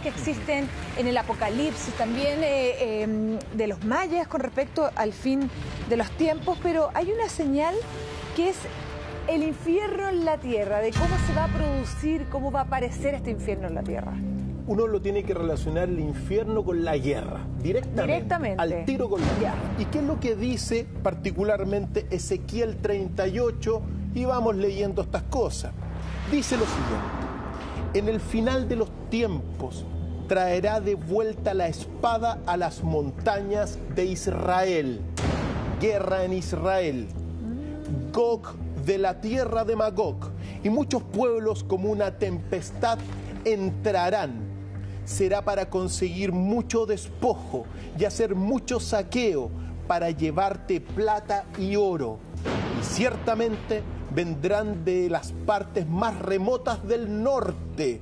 que existen en el Apocalipsis, también de los mayas con respecto al fin de los tiempos, pero hay una señal que es el infierno en la tierra, de cómo se va a producir, cómo va a aparecer este infierno en la tierra. Uno lo tiene que relacionar el infierno con la guerra, directamente. Al tiro con la guerra. ¿Y qué es lo que dice particularmente Ezequiel 38? Y vamos leyendo estas cosas. Dice lo siguiente: en el final de los tiempos traerá de vuelta la espada a las montañas de Israel. Guerra en Israel. Gog de la tierra de Magog, y muchos pueblos como una tempestad entrarán. Será para conseguir mucho despojo y hacer mucho saqueo, para llevarte plata y oro. Y ciertamente vendrán de las partes más remotas del norte,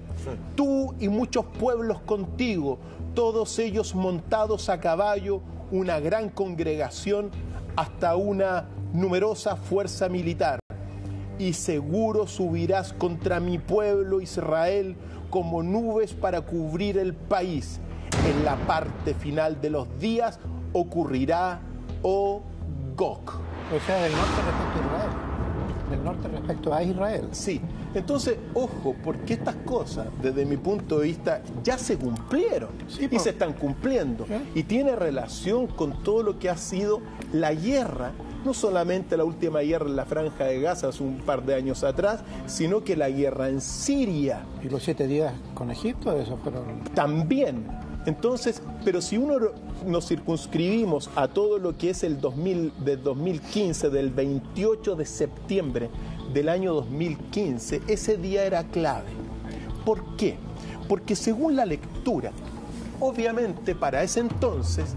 tú y muchos pueblos contigo, todos ellos montados a caballo, una gran congregación, hasta una numerosa fuerza militar. Y seguro subirás contra mi pueblo Israel como nubes para cubrir el país. En la parte final de los días ocurrirá, oh Gog. O sea, del norte respecto a Israel. Del norte respecto a Israel. Sí. Entonces, ojo, porque estas cosas, desde mi punto de vista, ya se cumplieron, sí, y se están cumpliendo. ¿Sí? Y tiene relación con todo lo que ha sido la guerra, no solamente la última guerra en la Franja de Gaza hace un par de años atrás, sino que la guerra en Siria. ¿Y los 7 días con Egipto? Eso fueron... También. Entonces, pero si uno nos circunscribimos a todo lo que es el 2015, del 28 de septiembre del año 2015, ese día era clave. ¿Por qué? Porque según la lectura, obviamente para ese entonces,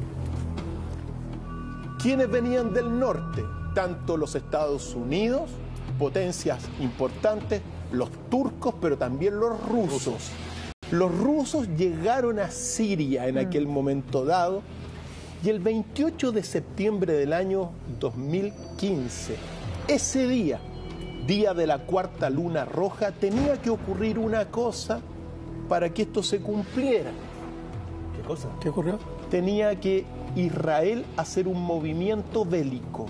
¿quiénes venían del norte? Tanto los Estados Unidos, potencias importantes, los turcos, pero también los rusos. Los rusos llegaron a Siria en aquel momento dado, y el 28 de septiembre del año 2015, ese día, día de la cuarta luna roja, tenía que ocurrir una cosa para que esto se cumpliera. ¿Qué cosa? ¿Qué ocurrió? Tenía que Israel hacer un movimiento bélico.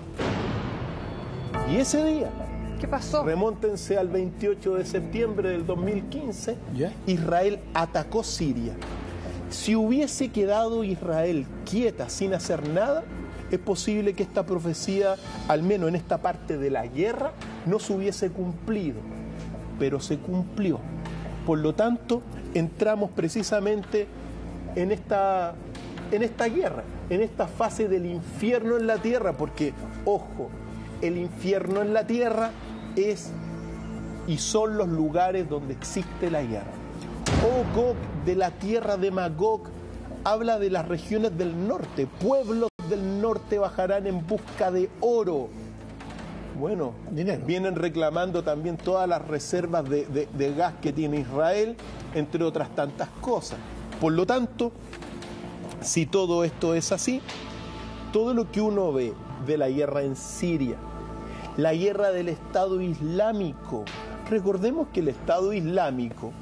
Y ese día... ¿Qué pasó? Remóntense al 28 de septiembre del 2015, Israel atacó Siria. Si hubiese quedado Israel quieta sin hacer nada, es posible que esta profecía, al menos en esta parte de la guerra, no se hubiese cumplido, pero se cumplió. Por lo tanto, entramos precisamente en esta guerra, en esta fase del infierno en la tierra, porque, ojo, el infierno en la tierra es y son los lugares donde existe la guerra. Oh Gog de la tierra de Magog, habla de las regiones del norte. Pueblos del norte bajarán en busca de oro. Bueno, dinero. Vienen reclamando también todas las reservas de gas que tiene Israel, entre otras tantas cosas. Por lo tanto, si todo esto es así, todo lo que uno ve de la guerra en Siria, la guerra del Estado Islámico, recordemos que el Estado Islámico,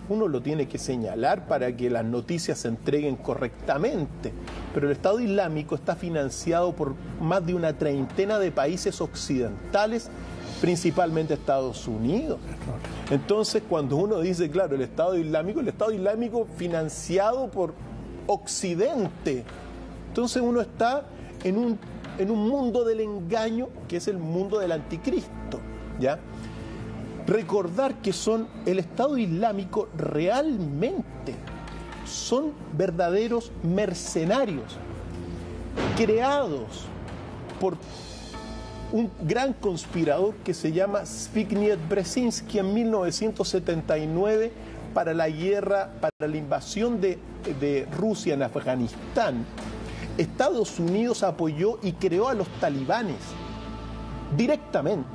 uno lo tiene que señalar para que las noticias se entreguen correctamente, pero el Estado Islámico está financiado por más de una treintena de países occidentales, principalmente Estados Unidos. Entonces, cuando uno dice, claro, el Estado Islámico financiado por Occidente, entonces uno está en un mundo del engaño, que es el mundo del anticristo, ¿ya? Recordar que son el Estado Islámico realmente son verdaderos mercenarios creados por un gran conspirador que se llama Zbigniew Brzezinski en 1979 para la guerra, para la invasión de Rusia en Afganistán. Estados Unidos apoyó y creó a los talibanes directamente.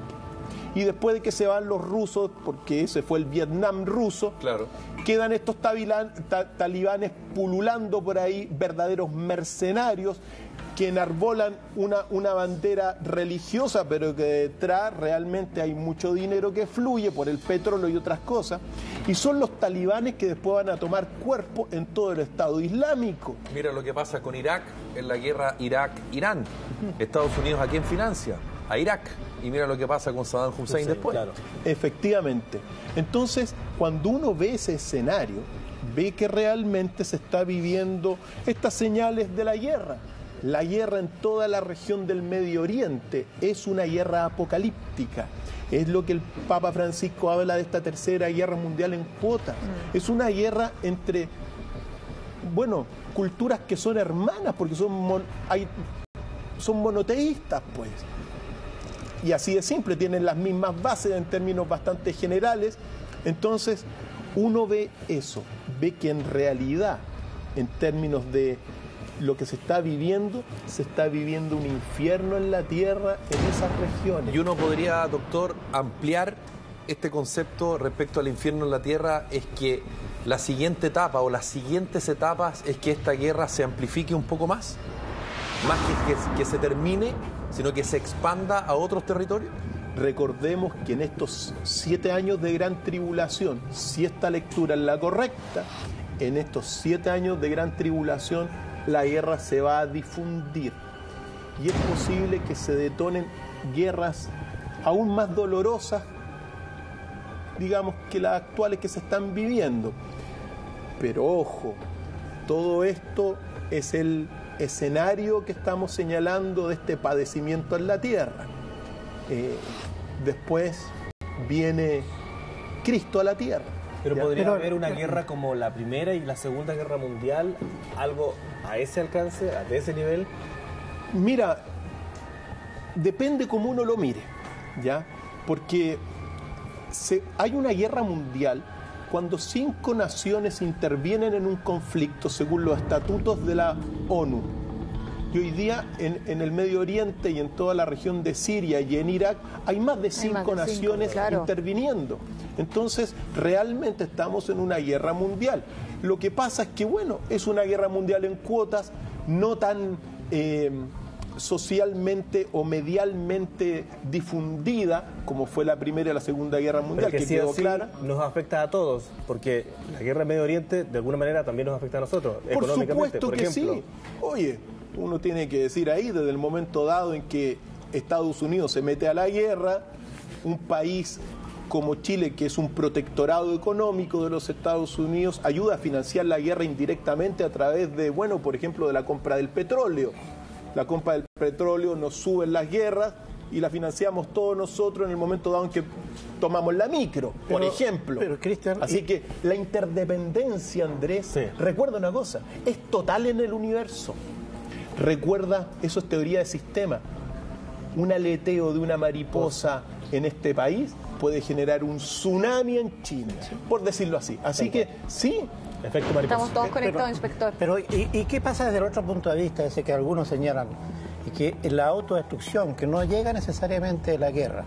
Y después de que se van los rusos, porque ese fue el Vietnam ruso, claro, quedan estos talibanes pululando por ahí, verdaderos mercenarios que enarbolan una bandera religiosa, pero que detrás realmente hay mucho dinero que fluye por el petróleo y otras cosas, y son los talibanes que después van a tomar cuerpo en todo el Estado Islámico. Mira lo que pasa con Irak en la guerra Irak-Irán. Estados Unidos, ¿a quién financia? A Irak. Y mira lo que pasa con Saddam Hussein después. Claro. Efectivamente. Entonces, cuando uno ve ese escenario, ve que realmente se está viviendo estas señales de la guerra. La guerra en toda la región del Medio Oriente es una guerra apocalíptica. Es lo que el Papa Francisco habla de esta tercera guerra mundial en cuotas. Es una guerra entre, bueno, culturas que son hermanas, porque son monoteístas, pues. Y así de simple, tienen las mismas bases en términos bastante generales. Entonces, uno ve eso, ve que en realidad, en términos de lo que se está viviendo un infierno en la tierra en esas regiones. Y uno podría, doctor, ampliar este concepto respecto al infierno en la tierra, es que la siguiente etapa o las siguientes etapas es que esta guerra se amplifique un poco más que se termine, sino que se expanda a otros territorios. Recordemos que en estos 7 años de gran tribulación, si esta lectura es la correcta, en estos 7 años de gran tribulación la guerra se va a difundir y es posible que se detonen guerras aún más dolorosas, digamos, que las actuales que se están viviendo. Pero ojo, todo esto es el escenario que estamos señalando de este padecimiento en la tierra. Después viene Cristo a la tierra. Pero podría haber una guerra como la Primera y la Segunda Guerra Mundial, algo a ese alcance, de ese nivel. Mira, depende cómo uno lo mire, ¿ya? Porque hay una guerra mundial cuando 5 naciones intervienen en un conflicto según los estatutos de la ONU. Y hoy día en el Medio Oriente y en toda la región de Siria y en Irak hay más de 5 naciones interviniendo. Entonces, realmente estamos en una guerra mundial. Lo que pasa es que, bueno, es una guerra mundial en cuotas, no tan socialmente o medialmente difundida como fue la Primera y la Segunda Guerra Mundial, que quedó clara. Nos afecta a todos, porque la guerra en Medio Oriente de alguna manera también nos afecta a nosotros, económicamente, por supuesto que sí. Oye, uno tiene que decir ahí, desde el momento dado en que Estados Unidos se mete a la guerra, un país como Chile, que es un protectorado económico de los Estados Unidos, ayuda a financiar la guerra indirectamente a través de, bueno, por ejemplo, de la compra del petróleo. La compra del petróleo nos sube en las guerras y la financiamos todos nosotros en el momento dado en que tomamos la micro, por ejemplo. Pero, Cristian, así que la interdependencia, Andrés, recuerda una cosa, es total en el universo. Recuerda, eso es teoría de sistema. Un aleteo de una mariposa en este país puede generar un tsunami en China, por decirlo así. Así que sí. Efecto mariposa. Estamos todos conectados, inspector. Pero ¿y qué pasa desde el otro punto de vista, ese que algunos señalan? Y que la autodestrucción, que no llega necesariamente de la guerra.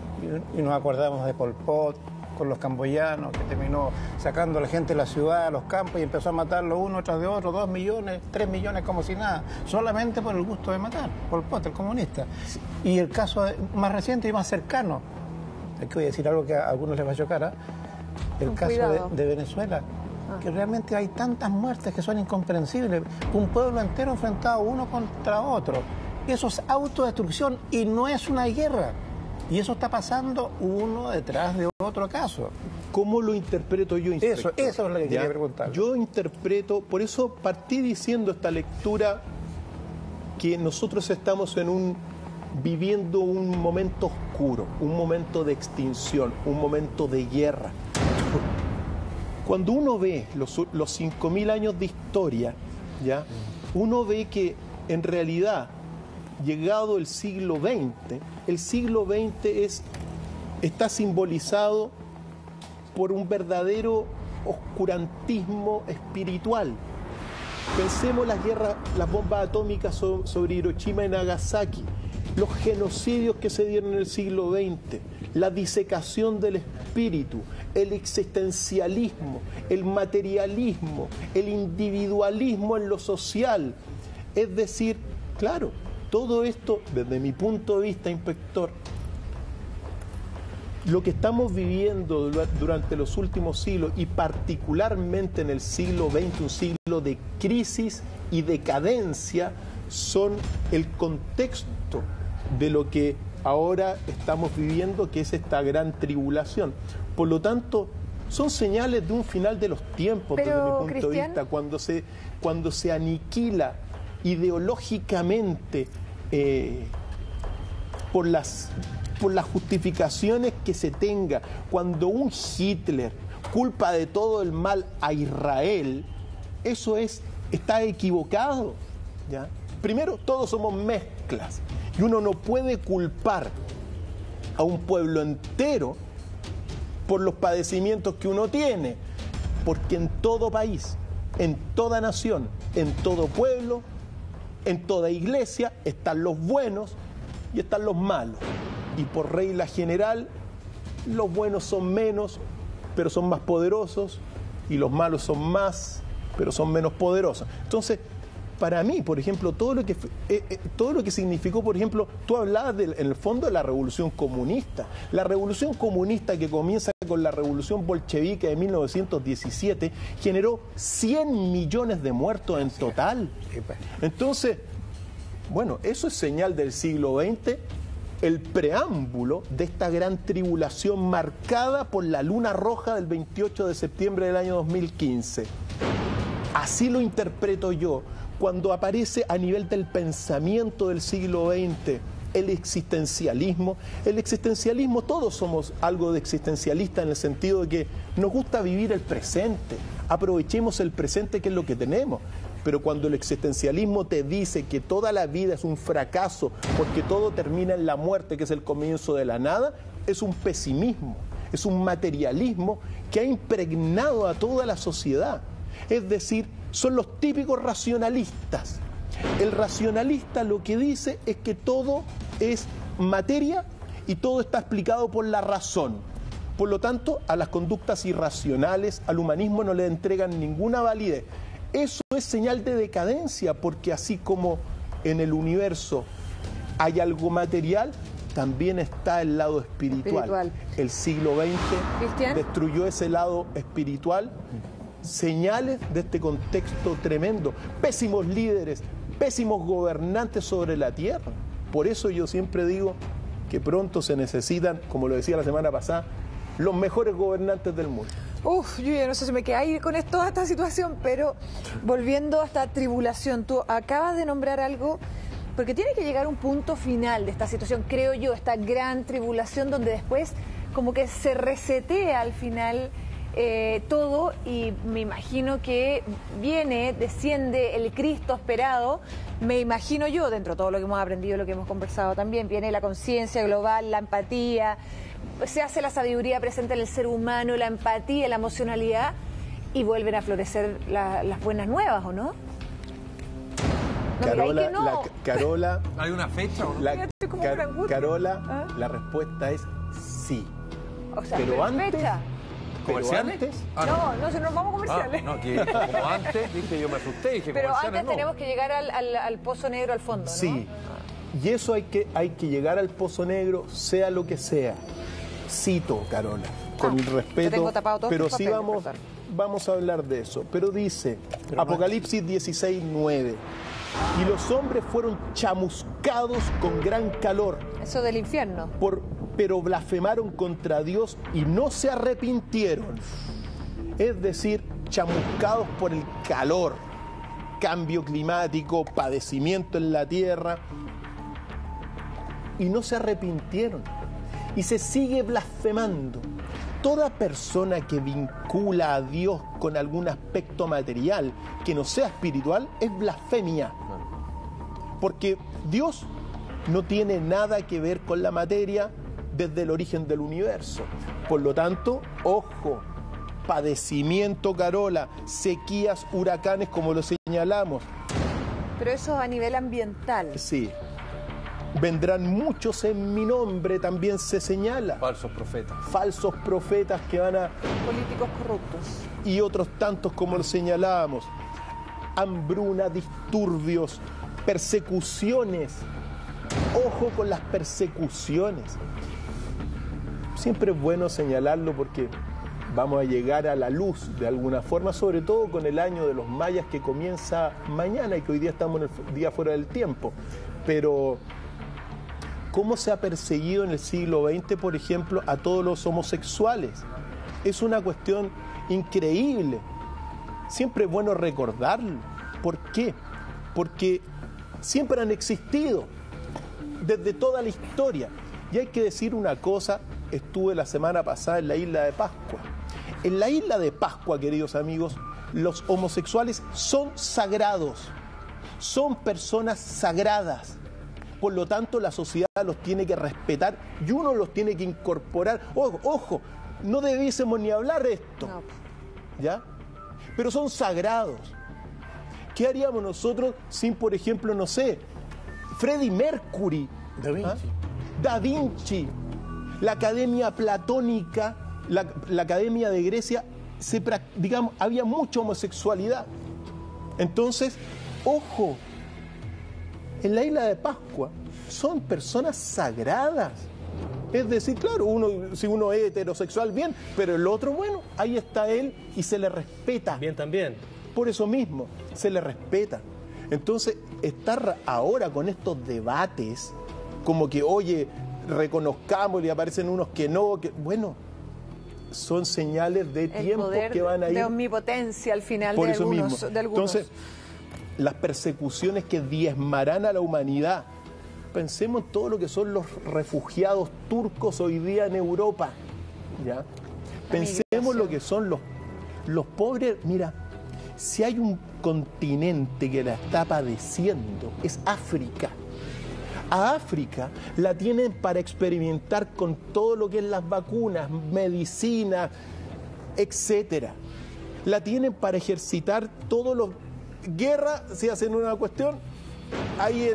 Y nos acordamos de Pol Pot, con los camboyanos, que terminó sacando a la gente de la ciudad, a los campos, y empezó a matarlo uno tras de otro, 2 millones, 3 millones, como si nada, solamente por el gusto de matar, Pol Pot, el comunista. Y el caso más reciente y más cercano, es que voy a decir algo que a algunos les va a chocar, el caso de Venezuela, que realmente hay tantas muertes que son incomprensibles, un pueblo entero enfrentado uno contra otro. Eso es autodestrucción y no es una guerra. Y eso está pasando uno detrás de otro caso. ¿Cómo lo interpreto yo, inspector? Eso es lo que quería preguntar. Yo interpreto, por eso partí diciendo esta lectura, que nosotros estamos viviendo un momento oscuro, un momento de extinción, un momento de guerra. Cuando uno ve los 5.000 años de historia, ¿ya? Uno ve que en realidad, llegado el siglo XX está simbolizado por un verdadero oscurantismo espiritual. Pensemos las guerras, las bombas atómicas sobre Hiroshima y Nagasaki, los genocidios que se dieron en el siglo XX, la disecación del espíritu, el existencialismo, el materialismo, el individualismo en lo social. Es decir, claro, todo esto, desde mi punto de vista, inspector, lo que estamos viviendo durante los últimos siglos y particularmente en el siglo XX, un siglo de crisis y decadencia, son el contexto de lo que ahora estamos viviendo, que es esta gran tribulación. Por lo tanto, son señales de un final de los tiempos, desde mi punto de vista, cuando se aniquila ideológicamente por las justificaciones que se tenga, cuando un Hitler culpa de todo el mal a Israel, eso está equivocado, ¿ya? Primero, todos somos mezclas y uno no puede culpar a un pueblo entero por los padecimientos que uno tiene, porque en todo país, en toda nación, en todo pueblo, en toda iglesia están los buenos y están los malos. Y por regla general, los buenos son menos, pero son más poderosos, y los malos son más, pero son menos poderosos. Entonces, para mí, por ejemplo, todo lo que significó, por ejemplo, tú hablabas en el fondo de la revolución comunista. La revolución comunista, que comienza con la revolución bolchevique de 1917, generó 100 millones de muertos en total. Entonces, bueno, eso es señal del siglo XX, el preámbulo de esta gran tribulación marcada por la luna roja del 28 de septiembre del año 2015. Así lo interpreto yo, cuando aparece a nivel del pensamiento del siglo XX el existencialismo. El existencialismo, todos somos algo de existencialista en el sentido de que nos gusta vivir el presente, aprovechemos el presente, que es lo que tenemos. Pero cuando el existencialismo te dice que toda la vida es un fracaso porque todo termina en la muerte, que es el comienzo de la nada, es un pesimismo, es un materialismo que ha impregnado a toda la sociedad. Es decir, son los típicos racionalistas. El racionalista lo que dice es que todo es materia y todo está explicado por la razón. Por lo tanto, a las conductas irracionales, al humanismo no le entregan ninguna validez. Eso es señal de decadencia, porque así como en el universo hay algo material, también está el lado espiritual. El siglo XX destruyó ese lado espiritual. Señales de este contexto tremendo. Pésimos líderes, pésimos gobernantes sobre la tierra. Por eso yo siempre digo que pronto se necesitan, como lo decía la semana pasada, los mejores gobernantes del mundo. Yo ya no sé si me quedé ahí con toda esta situación, pero volviendo a esta tribulación, tú acabas de nombrar algo, porque tiene que llegar un punto final de esta situación, creo yo, esta gran tribulación, donde después como que se resetea al final todo, y me imagino que desciende el Cristo esperado. Me imagino yo, dentro de todo lo que hemos aprendido, lo que hemos conversado también, viene la conciencia global, la empatía, se hace la sabiduría presente en el ser humano, la empatía, la emocionalidad, y vuelven a florecer las buenas nuevas, ¿o no? Carola, ¿hay una fecha o no? Carola, la respuesta es sí. O sea, pero antes... fecha. ¿Comerciales? No, si nos vamos a comerciales. Como antes, dije, yo me asusté, dije, pero antes no. tenemos que llegar al pozo negro al fondo, ¿no? Sí, y eso hay que llegar al pozo negro, sea lo que sea. Cito, Carola, con el respeto, pero sí vamos a hablar de eso. Pero dice, Apocalipsis 16:9, y los hombres fueron chamuscados con gran calor. Eso del infierno. Pero blasfemaron contra Dios y no se arrepintieron. Es decir, chamuscados por el calor, cambio climático, padecimiento en la tierra, y no se arrepintieron. Y se sigue blasfemando. Toda persona que vincula a Dios con algún aspecto material que no sea espiritual es blasfemia. Porque Dios no tiene nada que ver con la materia desde el origen del universo. Por lo tanto, ojo, padecimiento, Carola, sequías, huracanes, como lo señalamos. Pero eso a nivel ambiental. Sí. vendrán muchos en mi nombre, también se señala. Falsos profetas. Falsos profetas que van a... Políticos corruptos. Y otros tantos como lo señalábamos. Hambruna, disturbios, persecuciones. Ojo con las persecuciones. Siempre es bueno señalarlo porque vamos a llegar a la luz de alguna forma, sobre todo con el año de los mayas que comienza mañana y que hoy día estamos en el día fuera del tiempo. Pero, ¿cómo se ha perseguido en el siglo XX, por ejemplo, a todos los homosexuales? Es una cuestión increíble. Siempre es bueno recordarlo. ¿Por qué? Porque siempre han existido, desde toda la historia. Y hay que decir una cosa, estuve la semana pasada en la isla de Pascua. En la isla de Pascua, queridos amigos, los homosexuales son sagrados, son personas sagradas. Por lo tanto, la sociedad los tiene que respetar y uno los tiene que incorporar. Ojo, no debiésemos ni hablar de esto, no. ¿Ya? Pero son sagrados. ¿Qué haríamos nosotros sin, por ejemplo, no sé, Freddie Mercury, Da Vinci, la Academia Platónica, la Academia de Grecia, digamos, había mucha homosexualidad? Entonces, ojo, en la isla de Pascua son personas sagradas. Es decir, claro, si uno es heterosexual, bien, pero el otro, bueno, ahí está él y se le respeta. Bien también. Por eso mismo, se le respeta. Entonces, estar ahora con estos debates, como que, oye, reconozcamos y aparecen unos que no, bueno, son señales de tiempo que van a ir. De omnipotencia al final por de eso algunos, mismo. de algunos. Entonces, las persecuciones que diezmarán a la humanidad. Pensemos en todo lo que son los refugiados turcos hoy día en Europa. ¿Ya? Pensemos lo que son los pobres. Mira, si hay un continente que la está padeciendo, es África. A África la tienen para experimentar con todo lo que es las vacunas, medicina, etcétera. La tienen para ejercitar todos los... Guerra, si hacen una cuestión, ahí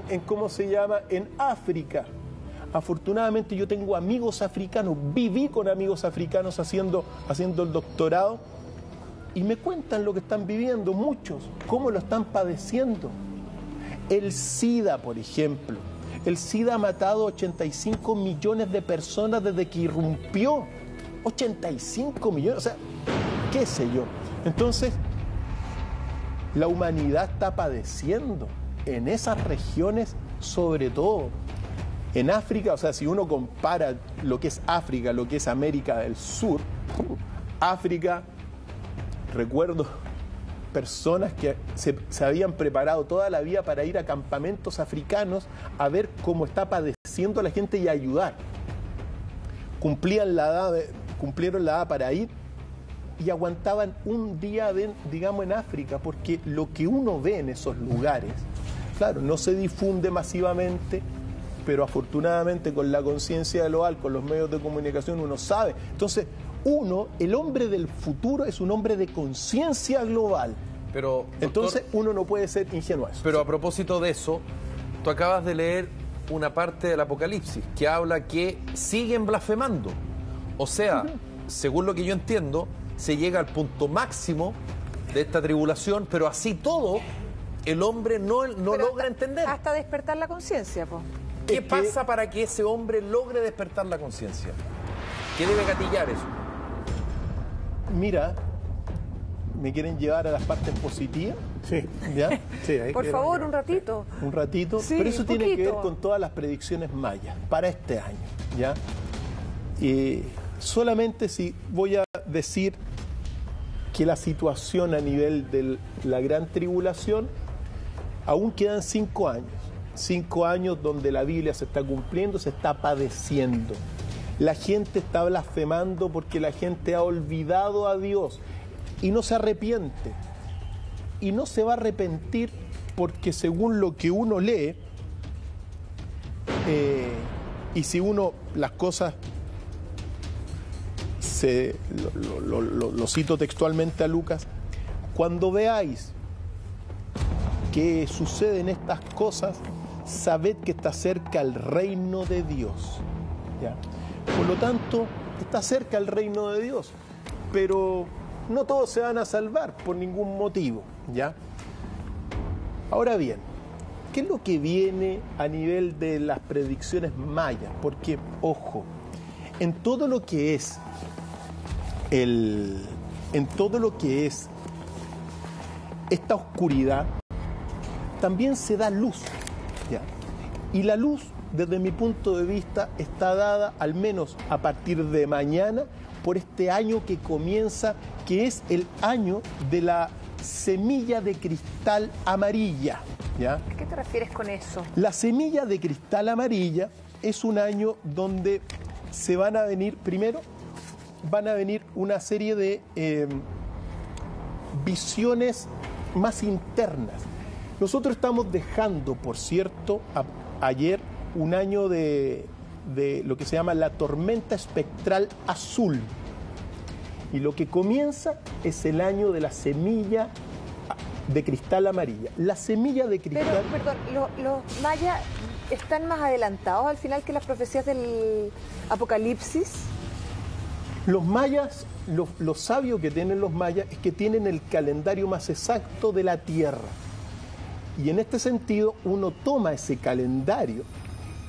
en ¿cómo se llama? En África. Afortunadamente yo tengo amigos africanos, viví con amigos africanos haciendo el doctorado y me cuentan lo que están viviendo, muchos, cómo lo están padeciendo. El SIDA, por ejemplo. El SIDA ha matado 85 millones de personas desde que irrumpió. 85 millones, o sea, qué sé yo. Entonces, la humanidad está padeciendo en esas regiones, sobre todo. En África, o sea, si uno compara lo que es África, lo que es América del Sur, África, recuerdo personas que se habían preparado toda la vida para ir a campamentos africanos a ver cómo está padeciendo la gente y ayudar. Cumplieron la edad para ir y aguantaban un día, digamos, en África, porque lo que uno ve en esos lugares, claro, no se difunde masivamente, pero afortunadamente con la conciencia global, con los medios de comunicación, uno sabe. Entonces, el hombre del futuro es un hombre de conciencia global. Pero, doctor, entonces uno no puede ser ingenuo. Pero a propósito de eso, tú acabas de leer una parte del Apocalipsis que habla que siguen blasfemando. O sea, según lo que yo entiendo, se llega al punto máximo de esta tribulación, pero así todo, el hombre no logra entender. Hasta despertar la conciencia, po. ¿Qué pasa para que ese hombre logre despertar la conciencia? ¿Qué debe gatillar eso? Mira, ¿me quieren llevar a las partes positivas? Sí. ¿Ya? Sí, por favor, un ratito. Un ratito. Sí, pero eso tiene poquito. que ver con todas las predicciones mayas para este año, ¿ya? Solamente si voy a decir que la situación a nivel de la gran tribulación, aún quedan 5 años. 5 años donde la Biblia se está cumpliendo, se está padeciendo. La gente está blasfemando porque la gente ha olvidado a Dios y no se arrepiente. Y no se va a arrepentir porque según lo que uno lee, y si uno las cosas, lo cito textualmente a Lucas, cuando veáis que suceden estas cosas, sabed que está cerca el reino de Dios. ¿Ya? Por lo tanto, está cerca el reino de Dios, pero no todos se van a salvar por ningún motivo. ¿Ya? Ahora bien, ¿qué es lo que viene a nivel de las predicciones mayas? Porque, ojo, en todo lo que es esta oscuridad, también se da luz, ¿ya? Y la luz, desde mi punto de vista, está dada, al menos a partir de mañana, por este año que comienza, que es el año de la semilla de cristal amarilla, ¿ya? ¿A qué te refieres con eso? La semilla de cristal amarilla es un año donde se van a venir, primero, van a venir una serie de visiones más internas. Nosotros estamos dejando, por cierto, ayer un año de lo que se llama la tormenta espectral azul. Y lo que comienza es el año de la semilla de cristal amarilla. La semilla de cristal... Pero, perdón, los mayas están más adelantados al final que las profecías del Apocalipsis. Los mayas, lo sabio que tienen los mayas es que tienen el calendario más exacto de la Tierra. Y en este sentido, uno toma ese calendario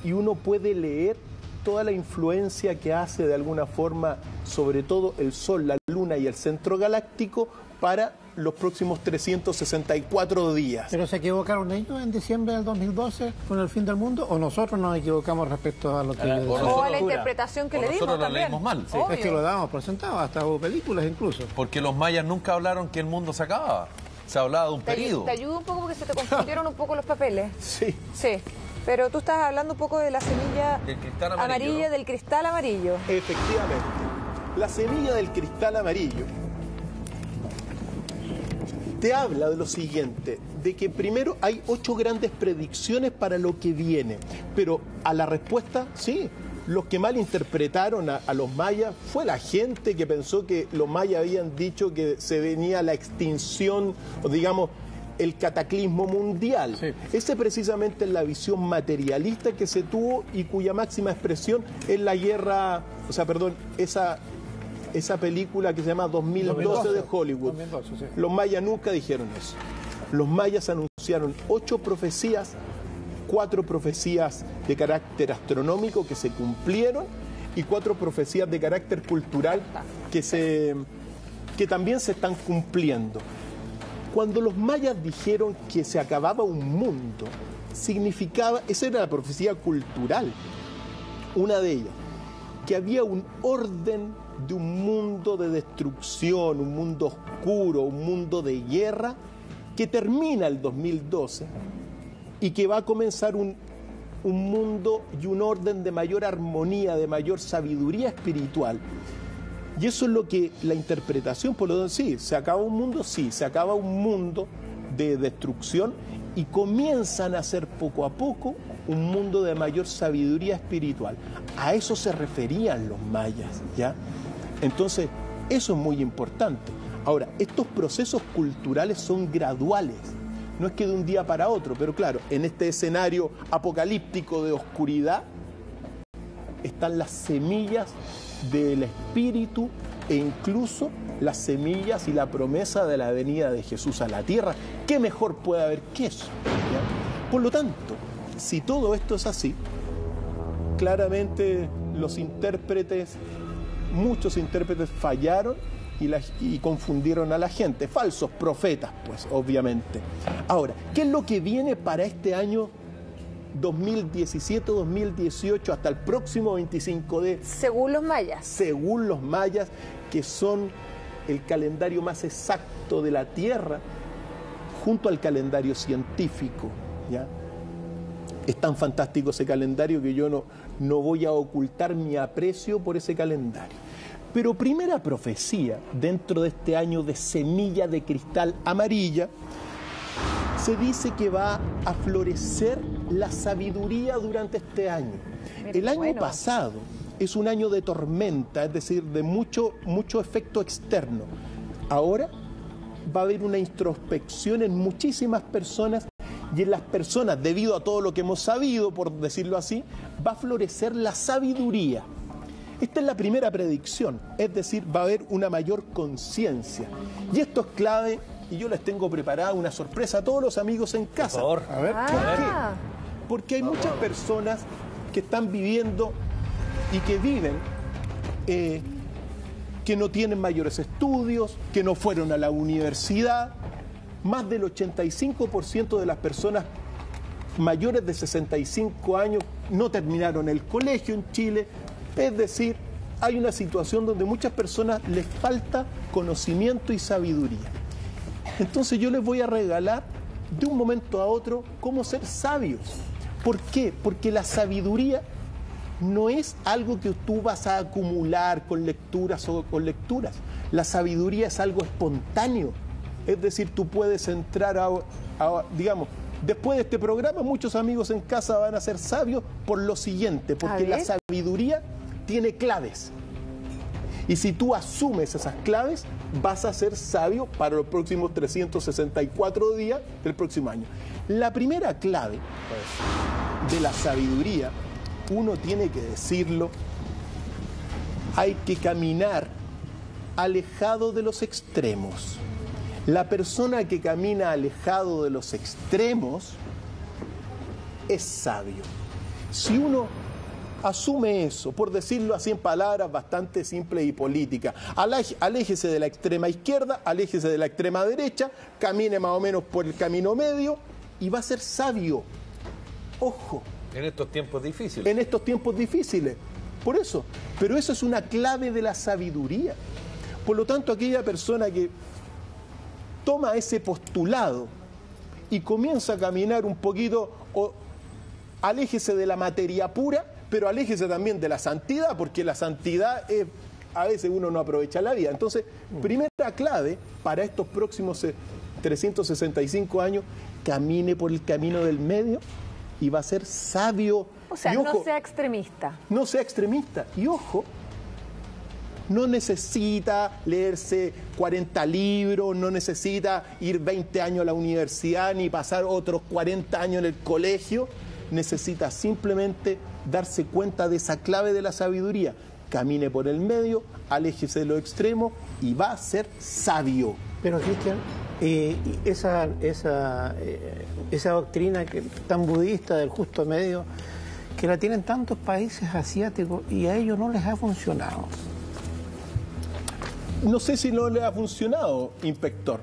y uno puede leer toda la influencia que hace de alguna forma, sobre todo el Sol, la Luna y el centro galáctico, para los próximos 364 días. ¿Pero se equivocaron ellos en diciembre del 2012 con el fin del mundo? ¿O nosotros nos equivocamos respecto a lo que o a la interpretación que le dimos nosotros también? Lo leímos mal. Sí, es que lo dábamos por sentado, hasta hubo películas incluso. Porque los mayas nunca hablaron que el mundo se acababa. Se hablaba de un periodo. Te ayudo un poco porque se te confundieron un poco los papeles. Sí. Sí, pero tú estás hablando un poco de la semilla Del cristal amarillo, amarilla, ¿no? del cristal amarillo. Efectivamente. La semilla del cristal amarillo te habla de lo siguiente, de que primero hay 8 grandes predicciones para lo que viene, pero a la respuesta, sí, los que malinterpretaron a los mayas fue la gente que pensó que los mayas habían dicho que se venía la extinción, o digamos, el cataclismo mundial. Sí. Esa precisamente es la visión materialista que se tuvo y cuya máxima expresión es la guerra, esa película que se llama 2012 de Hollywood. 2012, sí. Los mayas nunca dijeron eso. Los mayas anunciaron 8 profecías, 4 profecías de carácter astronómico que se cumplieron y 4 profecías de carácter cultural que también se están cumpliendo. Cuando los mayas dijeron que se acababa un mundo, significaba, esa era la profecía cultural, una de ellas, que había un orden de un mundo de destrucción, un mundo oscuro, un mundo de guerra, que termina el 2012 y que va a comenzar un mundo y un orden de mayor armonía, de mayor sabiduría espiritual. Y eso es lo que la interpretación, por lo tanto, sí, se acaba un mundo, sí, se acaba un mundo de destrucción y comienzan a ser poco a poco un mundo de mayor sabiduría espiritual. A eso se referían los mayas, ¿ya? Entonces, eso es muy importante. Ahora, estos procesos culturales son graduales, no es que de un día para otro, pero claro, en este escenario apocalíptico de oscuridad están las semillas del Espíritu e incluso las semillas y la promesa de la venida de Jesús a la tierra. ¿Qué mejor puede haber que eso? ¿Ya? Por lo tanto, si todo esto es así, claramente los intérpretes, muchos intérpretes fallaron y confundieron a la gente. Falsos profetas, pues, obviamente. Ahora, ¿qué es lo que viene para este año 2017-2018 hasta el próximo 25 de... Según los mayas. Según los mayas, que son el calendario más exacto de la Tierra, junto al calendario científico, ¿ya? Es tan fantástico ese calendario que yo no voy a ocultar mi aprecio por ese calendario. Pero primera profecía dentro de este año de semilla de cristal amarilla, se dice que va a florecer la sabiduría durante este año. El año pasado es un año de tormenta, es decir, de mucho efecto externo. Ahora va a haber una introspección en muchísimas personas Y en las personas, debido a todo lo que hemos sabido, por decirlo así, va a florecer la sabiduría. Esta es la primera predicción, es decir, va a haber una mayor conciencia. Y esto es clave, y yo les tengo preparada una sorpresa a todos los amigos en casa. Por favor. A ver. ¿Por qué? Porque hay muchas personas que están viviendo y que viven, que no tienen mayores estudios, que no fueron a la universidad. Más del 85% de las personas mayores de 65 años no terminaron el colegio en Chile. Es decir, hay una situación donde muchas personas les falta conocimiento y sabiduría. Entonces yo les voy a regalar de un momento a otro cómo ser sabios. ¿Por qué? Porque la sabiduría no es algo que tú vas a acumular con lecturas o con lecturas. La sabiduría es algo espontáneo. Es decir, tú puedes entrar digamos, después de este programa, muchos amigos en casa van a ser sabios por lo siguiente, porque la sabiduría tiene claves. Y si tú asumes esas claves, vas a ser sabio para los próximos 364 días del próximo año. La primera clave de la sabiduría, uno tiene que decirlo, hay que caminar alejado de los extremos. La persona que camina alejado de los extremos es sabio. Si uno asume eso, por decirlo así en palabras bastante simples y políticas, aléjese de la extrema izquierda, aléjese de la extrema derecha, camine más o menos por el camino medio y va a ser sabio. Ojo. En estos tiempos difíciles. En estos tiempos difíciles. Por eso. Pero eso es una clave de la sabiduría. Por lo tanto, aquella persona que toma ese postulado y comienza a caminar un poquito, aléjese de la materia pura, pero aléjese también de la santidad, porque la santidad es, a veces uno no aprovecha la vida. Entonces, primera clave para estos próximos 365 años, camine por el camino del medio y va a ser sabio. O sea, ojo, no sea extremista. No sea extremista. Y ojo, no necesita leerse 40 libros, no necesita ir 20 años a la universidad, ni pasar otros 40 años en el colegio. Necesita simplemente darse cuenta de esa clave de la sabiduría. Camine por el medio, aléjese de los extremos y va a ser sabio. Pero, Cristian, esa doctrina tan budista del justo medio, que la tienen tantos países asiáticos y a ellos no les ha funcionado. No sé si no le ha funcionado, inspector,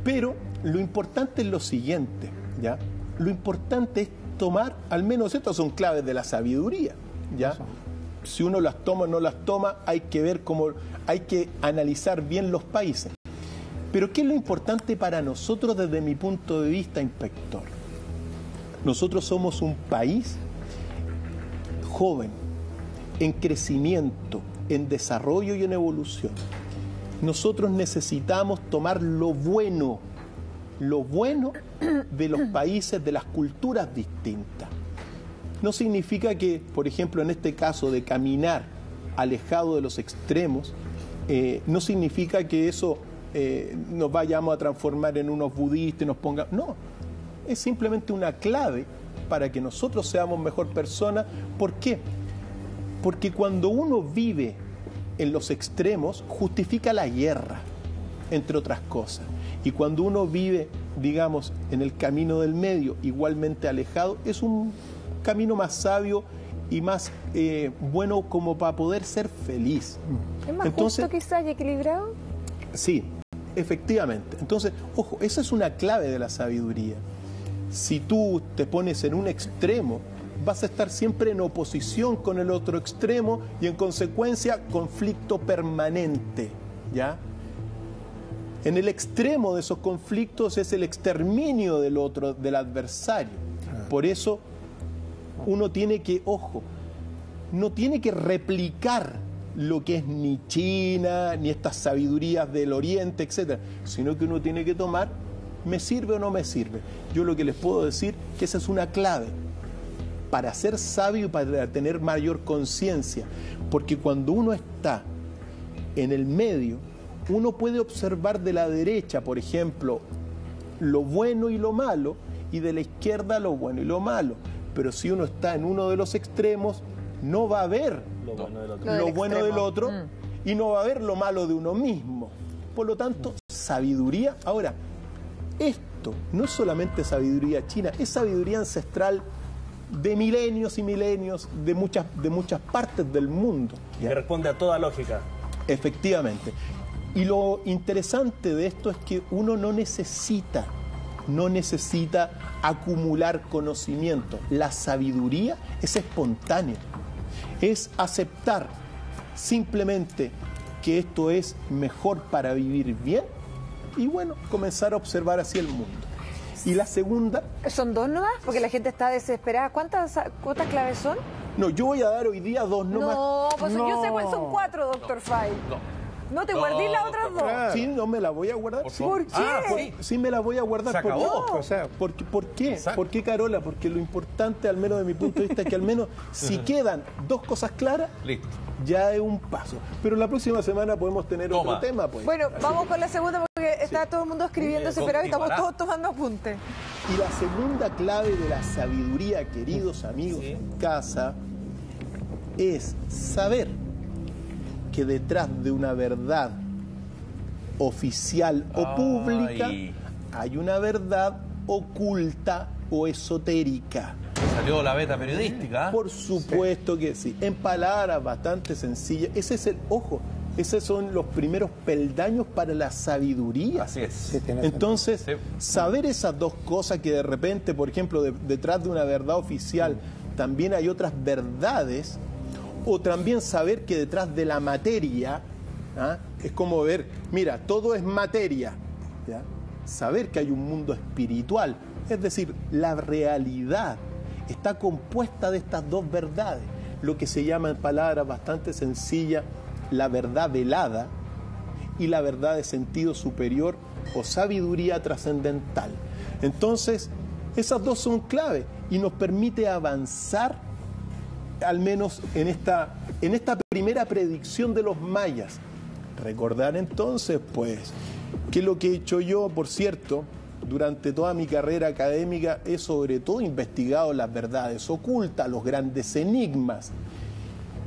pero lo importante es lo siguiente, ¿ya? Lo importante es tomar, al menos estas son claves de la sabiduría, ¿ya? Si uno las toma o no las toma, hay que ver cómo, hay que analizar bien los países. Pero ¿qué es lo importante para nosotros desde mi punto de vista, inspector? Nosotros somos un país joven, en crecimiento, en desarrollo y en evolución. Nosotros necesitamos tomar lo bueno de los países, de las culturas distintas. No significa que, por ejemplo, en este caso de caminar alejado de los extremos, no significa que eso nos vayamos a transformar en unos budistas y nos ponga... No, es simplemente una clave para que nosotros seamos mejor personas. ¿Por qué? Porque cuando uno vive en los extremos, justifica la guerra, entre otras cosas. Y cuando uno vive, digamos, en el camino del medio, igualmente alejado, es un camino más sabio y más bueno como para poder ser feliz. ¿Es más justo quizás y equilibrado? Sí, efectivamente. Entonces, ojo, esa es una clave de la sabiduría. Si tú te pones en un extremo, vas a estar siempre en oposición con el otro extremo y en consecuencia conflicto permanente, ¿ya? En el extremo de esos conflictos es el exterminio del otro, del adversario. Por eso uno tiene que, ojo, no tiene que replicar lo que es ni China, ni estas sabidurías del Oriente, etcétera, sino que uno tiene que tomar, ¿me sirve o no me sirve? Yo lo que les puedo decir que esa es una clave para ser sabio y para tener mayor conciencia, porque cuando uno está en el medio, uno puede observar de la derecha, por ejemplo, lo bueno y lo malo, y de la izquierda lo bueno y lo malo. Pero si uno está en uno de los extremos, no va a ver Lo bueno del otro. lo bueno del otro y no va a ver lo malo de uno mismo. Por lo tanto, sabiduría. Ahora, esto no es solamente sabiduría china, es sabiduría ancestral de milenios y milenios de muchas partes del mundo. Que responde a toda lógica. Efectivamente. Y lo interesante de esto es que uno no necesita acumular conocimiento. La sabiduría es espontánea. Es aceptar simplemente que esto es mejor para vivir bien y bueno, comenzar a observar así el mundo. Y la segunda... ¿Son 2 nomás? Porque la gente está desesperada. ¿Cuántas claves son? No, yo voy a dar hoy día 2 nomás. No, pues yo sé cuáles son 4, doctor Fay. No te guardé las otras 2. Sí, no me la voy a guardar. ¿Por qué? Sí me la voy a guardar. Se acabó. ¿Por qué? Exacto. ¿Por qué, Carola? Porque lo importante, al menos de mi punto de vista, es que al menos si quedan 2 cosas claras, Listo. ya es un paso. Pero la próxima semana podemos tener otro tema, pues. Bueno, vamos con la segunda porque está todo el mundo escribiendo desesperado y estamos continuará. todos tomando apuntes. Y la segunda clave de la sabiduría, queridos amigos en casa, es saber que detrás de una verdad oficial o pública hay una verdad oculta o esotérica. Salió la beta periodística. Por supuesto que sí. En palabras bastante sencillas. Esos son los primeros peldaños para la sabiduría. Así es. Sí, tiene Entonces, Sí. saber esas 2 cosas que de repente, por ejemplo, detrás de una verdad oficial también hay otras verdades, o también saber que detrás de la materia, es como ver, mira, todo es materia, ¿ya? Saber que hay un mundo espiritual, es decir, la realidad está compuesta de estas 2 verdades, lo que se llama en palabras bastante sencillas la verdad velada y la verdad de sentido superior o sabiduría trascendental. Entonces, esas 2 son clave y nos permite avanzar, al menos en esta primera predicción de los mayas. Recordar entonces, pues, que lo que he hecho yo, por cierto, durante toda mi carrera académica, he sobre todo investigado las verdades ocultas, los grandes enigmas.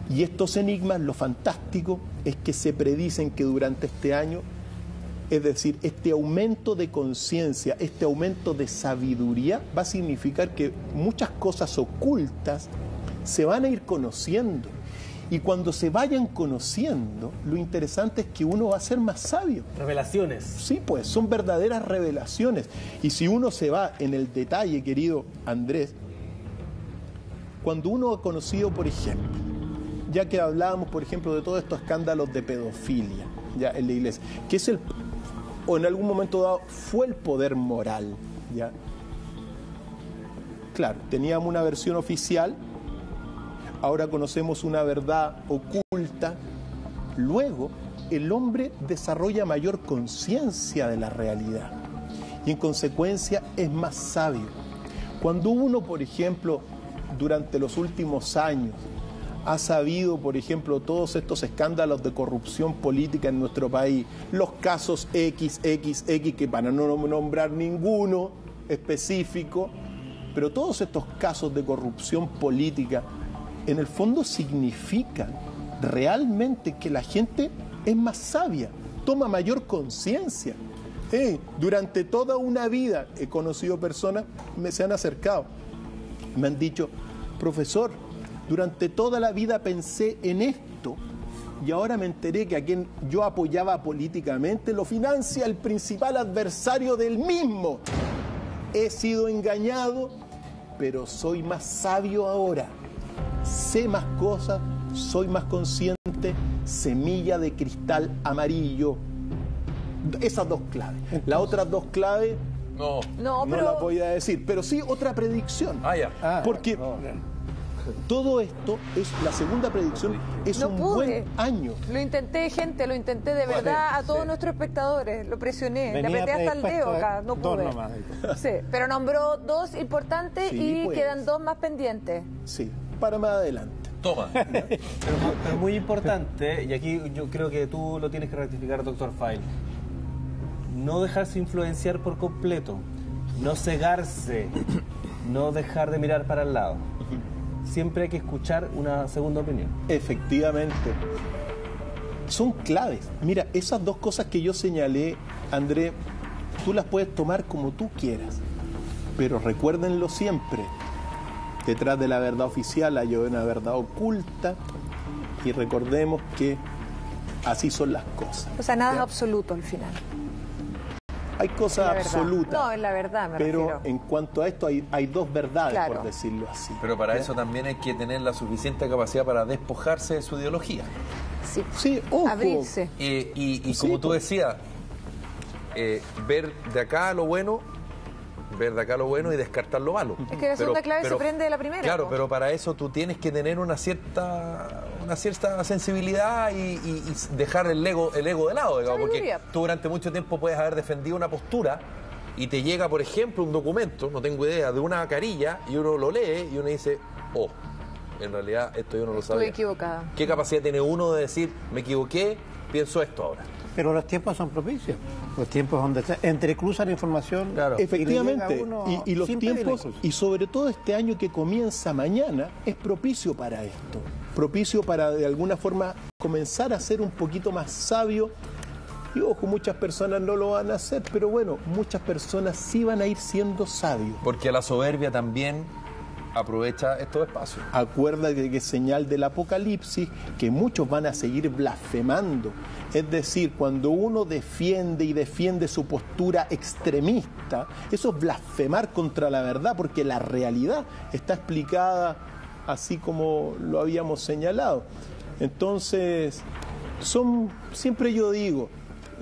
Y estos enigmas, lo fantástico es que se predicen que durante este año, es decir, este aumento de conciencia, este aumento de sabiduría, va a significar que muchas cosas ocultas se van a ir conociendo. Y cuando se vayan conociendo, lo interesante es que uno va a ser más sabio. Revelaciones. Sí, pues, son verdaderas revelaciones. Y si uno se va en el detalle, querido Andrés, cuando uno ha conocido, por ejemplo, ya que hablábamos, por ejemplo, de todos estos escándalos de pedofilia, ya en la iglesia, que es o en algún momento dado fue el poder moral, ya. Claro, teníamos una versión oficial, ahora conocemos una verdad oculta. Luego, el hombre desarrolla mayor conciencia de la realidad y en consecuencia es más sabio. Cuando uno, por ejemplo, durante los últimos años ha sabido, por ejemplo, todos estos escándalos de corrupción política en nuestro país, los casos XXX, que para no nombrar ninguno específico, pero todos estos casos de corrupción política, en el fondo significan realmente que la gente es más sabia, toma mayor conciencia. Durante toda una vida he conocido personas, se han acercado, me han dicho, profesor, durante toda la vida pensé en esto y ahora me enteré que a quien yo apoyaba políticamente lo financia el principal adversario del mismo. He sido engañado, pero soy más sabio ahora. Sé más cosas, soy más consciente, semilla de cristal amarillo. Esas 2 claves. Las otras 2 claves no las voy a decir, pero sí otra predicción. Porque todo esto es, la segunda predicción es un buen año. Lo intenté, gente, lo intenté de verdad a todos nuestros espectadores. Lo presioné, le apreté hasta el dedo acá, no pude. Sí, pero nombró 2 importantes y quedan 2 más pendientes. Sí, para más adelante. Toma. Pero muy importante, y aquí yo creo que tú lo tienes que rectificar, doctor Fay, no dejarse influenciar por completo. no cegarse, no dejar de mirar para el lado. Siempre hay que escuchar una segunda opinión. Efectivamente. Son claves. Mira, esas dos cosas que yo señalé, André, tú las puedes tomar como tú quieras, pero recuérdenlo siempre. Detrás de la verdad oficial hay una verdad oculta y recordemos que así son las cosas. O sea, nada ¿ya? es absoluto al final. Hay cosas absolutas. No, es la verdad, me pero refiero. en cuanto a esto hay dos verdades, Claro. por decirlo así. Pero para ¿ya? eso también hay que tener la suficiente capacidad para despojarse de su ideología. Sí, Sí, ojo. abrirse. Y Sí, como tú pues. decías, ver de acá lo bueno y descartar lo malo. Es que la segunda clave se prende de la primera. Claro, po. pero para eso tú tienes que tener una cierta sensibilidad y dejar el ego de lado, digamos, porque Sabiduría. tú durante mucho tiempo puedes haber defendido una postura y te llega, por ejemplo, un documento, no tengo idea, de una carilla y uno lo lee y uno dice, oh, en realidad esto yo no lo Estuve sabía. equivocada. ¿Qué capacidad tiene uno de decir, me equivoqué, pienso esto ahora? Pero los tiempos son propicios. Los tiempos donde se entrecruzan información. Claro. Efectivamente, y le llega a uno y los sin pedirle tiempos, incluso. y sobre todo este año que comienza mañana, es propicio para esto. Propicio para de alguna forma comenzar a ser un poquito más sabio. Y ojo, muchas personas no lo van a hacer, pero bueno, muchas personas sí van a ir siendo sabios. Porque la soberbia también aprovecha estos espacios. Acuérdate que es señal del Apocalipsis que muchos van a seguir blasfemando. Es decir, cuando uno defiende su postura extremista, eso es blasfemar contra la verdad, porque la realidad está explicada así como lo habíamos señalado. Entonces, siempre yo digo,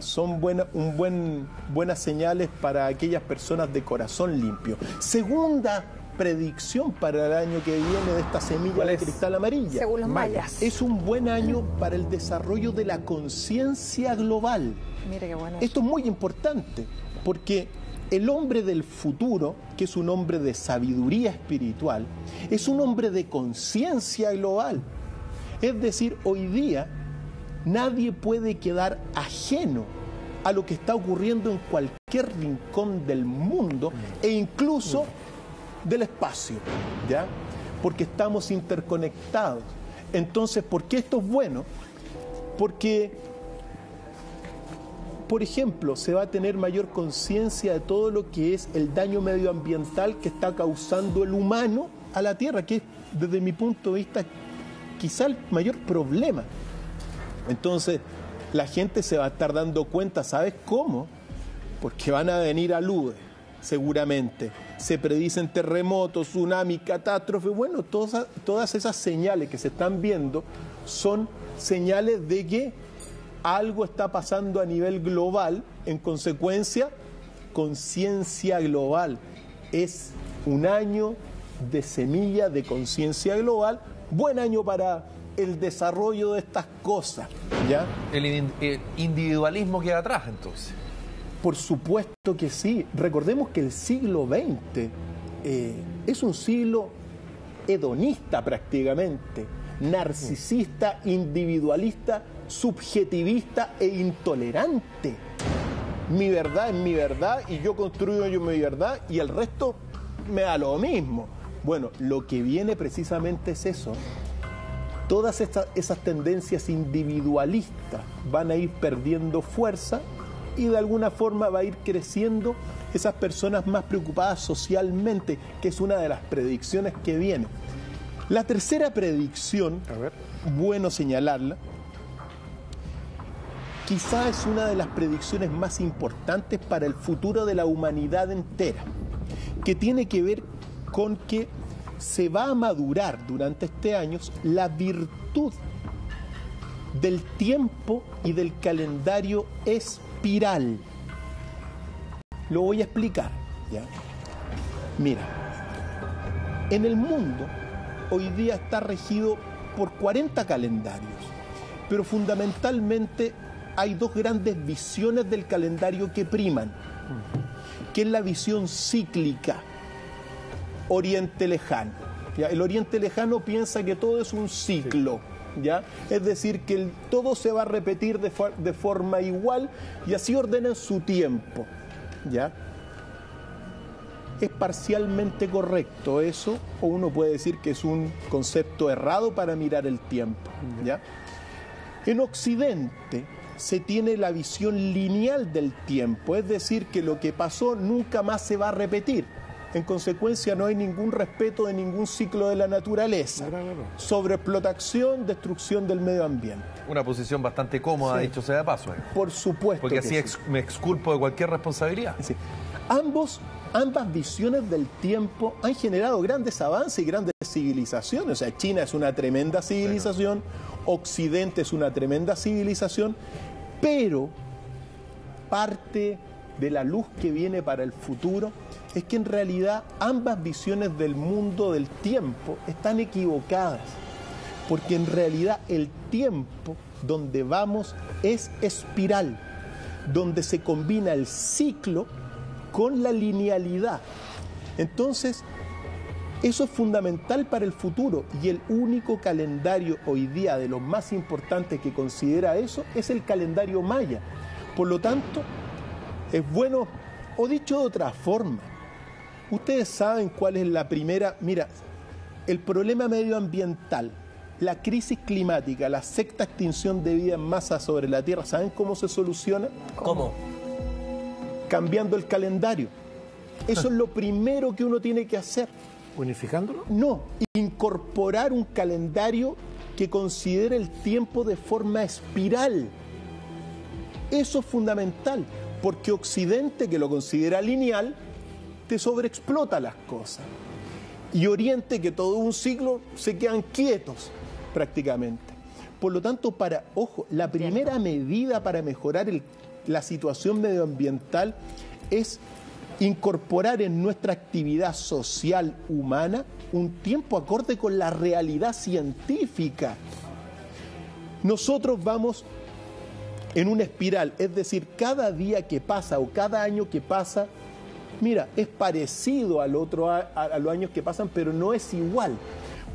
son buenas señales para aquellas personas de corazón limpio. Segunda predicción para el año que viene de esta semilla de cristal amarilla. Según los mayas. Es un buen año para el desarrollo de la conciencia global. Mira qué bueno. Esto es muy importante porque el hombre del futuro, que es un hombre de sabiduría espiritual, es un hombre de conciencia global. Es decir, hoy día nadie puede quedar ajeno a lo que está ocurriendo en cualquier rincón del mundo e incluso del espacio, ¿ya? Porque estamos interconectados. Entonces, ¿por qué esto es bueno? Porque, por ejemplo, se va a tener mayor conciencia de todo lo que es el daño medioambiental que está causando el humano a la Tierra, que es, desde mi punto de vista, quizá el mayor problema. Entonces, la gente se va a estar dando cuenta, ¿sabes cómo? Porque van a venir aludes, seguramente. Se predicen terremotos, tsunamis, catástrofes. Bueno, todas esas señales que se están viendo son señales de que algo está pasando a nivel global. En consecuencia, conciencia global. Es un año de semilla de conciencia global. Buen año para el desarrollo de estas cosas, ¿ya? El individualismo queda atrás, entonces. Por supuesto que sí. Recordemos que el siglo XX es un siglo hedonista prácticamente, narcisista, individualista, subjetivista e intolerante. Mi verdad es mi verdad y yo construyo mi verdad y el resto me da lo mismo. Bueno, lo que viene precisamente es eso. Todas esas tendencias individualistas van a ir perdiendo fuerza y de alguna forma va a ir creciendo esas personas más preocupadas socialmente, que es una de las predicciones que viene. La tercera predicción, bueno señalarla, quizá es una de las predicciones más importantes para el futuro de la humanidad entera, que tiene que ver con que se va a madurar durante este año la virtud del tiempo y del calendario espiral. Lo voy a explicar, ¿ya? Mira, en el mundo hoy día está regido por 40 calendarios, pero fundamentalmente hay dos grandes visiones del calendario que priman, que es la visión cíclica, Oriente Lejano, ¿ya? El Oriente Lejano piensa que todo es un ciclo, ¿ya? Es decir, que todo se va a repetir de forma igual y así ordenan su tiempo, ¿ya? es parcialmente correcto eso, o uno puede decir que es un concepto errado para mirar el tiempo, ¿ya? En Occidente se tiene la visión lineal del tiempo, es decir, que lo que pasó nunca más se va a repetir. En consecuencia, no hay ningún respeto de ningún ciclo de la naturaleza. Sobreexplotación, destrucción del medio ambiente. Una posición bastante cómoda, dicho sea de paso. Por supuesto. Porque así sí. me exculpo de cualquier responsabilidad. Sí. Ambas visiones del tiempo han generado grandes avances y grandes civilizaciones. O sea, China es una tremenda civilización, Occidente es una tremenda civilización, pero parte de la luz que viene para el futuro es que en realidad ambas visiones del mundo del tiempo están equivocadas, porque en realidad el tiempo donde vamos es espiral, donde se combina el ciclo con la linealidad. Entonces, eso es fundamental para el futuro, y el único calendario hoy día de los más importantes que considera eso es el calendario maya. Por lo tanto, es bueno, o dicho de otra forma, ustedes saben cuál es la primera. Mira, el problema medioambiental, la crisis climática, la sexta extinción de vida en masa sobre la Tierra, ¿saben cómo se soluciona? ¿Cómo? Cambiando el calendario. Eso es lo primero que uno tiene que hacer. ¿Unificándolo? No, incorporar un calendario que considere el tiempo de forma espiral. Eso es fundamental, porque Occidente, que lo considera lineal, te sobreexplota las cosas. Y Oriente, que todo un ciclo, se quedan quietos prácticamente. Por lo tanto, la primera medida para mejorar la situación medioambiental es incorporar en nuestra actividad social humana un tiempo acorde con la realidad científica. Nosotros vamos en una espiral, es decir, cada día que pasa o cada año que pasa, mira, es parecido a los años que pasan, pero no es igual.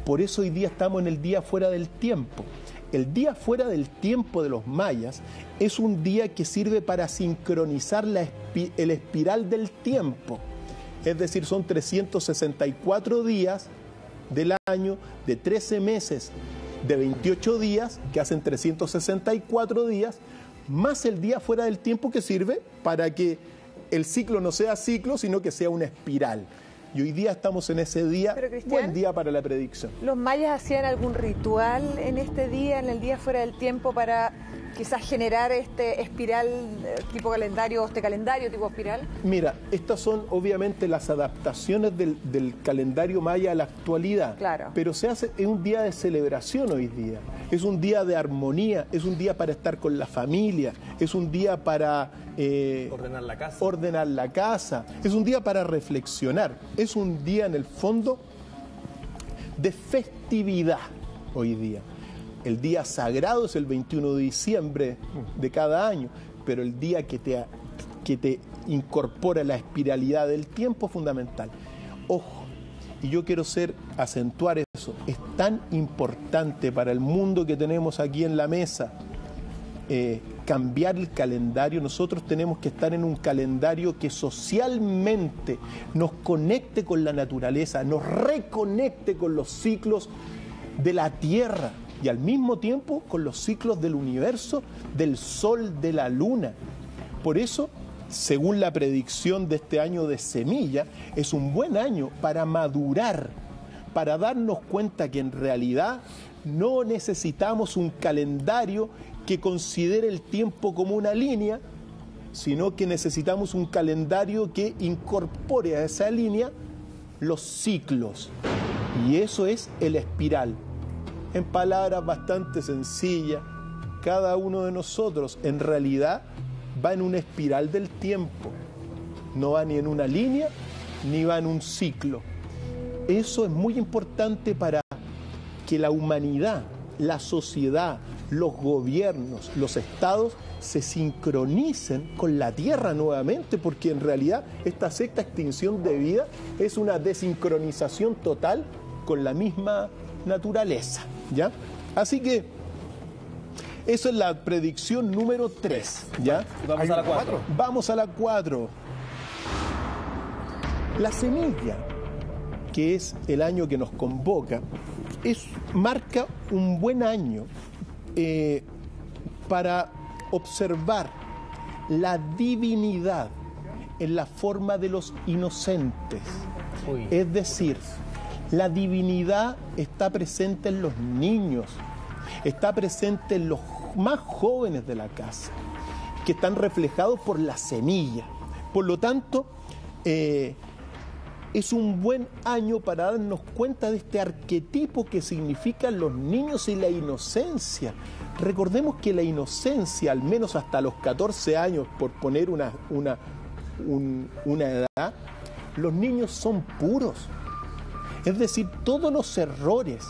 Por eso hoy día estamos en el día fuera del tiempo. El día fuera del tiempo de los mayas es un día que sirve para sincronizar el espiral del tiempo. Es decir, son 364 días del año, de 13 meses, de 28 días, que hacen 364 días, más el día fuera del tiempo, que sirve para que el ciclo no sea ciclo, sino que sea una espiral. Y hoy día estamos en ese día, buen día para la predicción. ¿Los mayas hacían algún ritual en este día, en el día fuera del tiempo, para quizás generar este espiral tipo calendario, este calendario tipo espiral? Mira, estas son obviamente las adaptaciones del calendario maya a la actualidad. Claro. Pero es un día de celebración hoy día, es un día de armonía, es un día para estar con la familia, es un día para ordenar la casa, es un día para reflexionar, es un día en el fondo de festividad hoy día. El día sagrado es el 21 de diciembre de cada año, pero el día que te incorpora la espiralidad del tiempo es fundamental. Ojo, y yo quiero acentuar eso, es tan importante para el mundo que tenemos aquí en la mesa, cambiar el calendario. Nosotros tenemos que estar en un calendario que socialmente nos conecte con la naturaleza, nos reconecte con los ciclos de la Tierra y al mismo tiempo con los ciclos del universo, del Sol, de la Luna. Por eso, según la predicción de este año de semilla, es un buen año para madurar, para darnos cuenta que en realidad no necesitamos un calendario que considere el tiempo como una línea, sino que necesitamos un calendario que incorpore a esa línea los ciclos. Y eso es el espiral. En palabras bastante sencillas, cada uno de nosotros en realidad va en una espiral del tiempo. No va ni en una línea, ni va en un ciclo. Eso es muy importante para que la humanidad, la sociedad, los gobiernos, los estados se sincronicen con la Tierra nuevamente, porque en realidad esta sexta extinción de vida es una desincronización total con la misma naturaleza, ¿ya? Así que eso es la predicción número 3, ¿ya? Vamos a la 4. Vamos a la 4. La semilla, que es el año que nos convoca, marca un buen año para observar la divinidad en la forma de los inocentes. Es decir, la divinidad está presente en los niños, está presente en los más jóvenes de la casa, que están reflejados por la semilla. Por lo tanto, es un buen año para darnos cuenta de este arquetipo que significan los niños y la inocencia. Recordemos que la inocencia, al menos hasta los 14 años, por poner una edad, los niños son puros. Es decir, todos los errores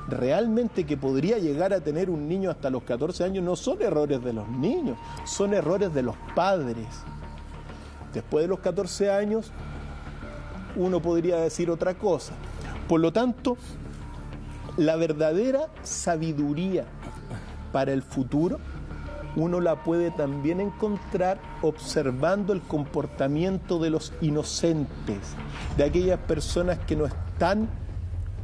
realmente que podría llegar a tener un niño hasta los 14 años no son errores de los niños, son errores de los padres. Después de los 14 años, uno podría decir otra cosa. Por lo tanto, la verdadera sabiduría para el futuro, uno la puede también encontrar observando el comportamiento de los inocentes, de aquellas personas que no están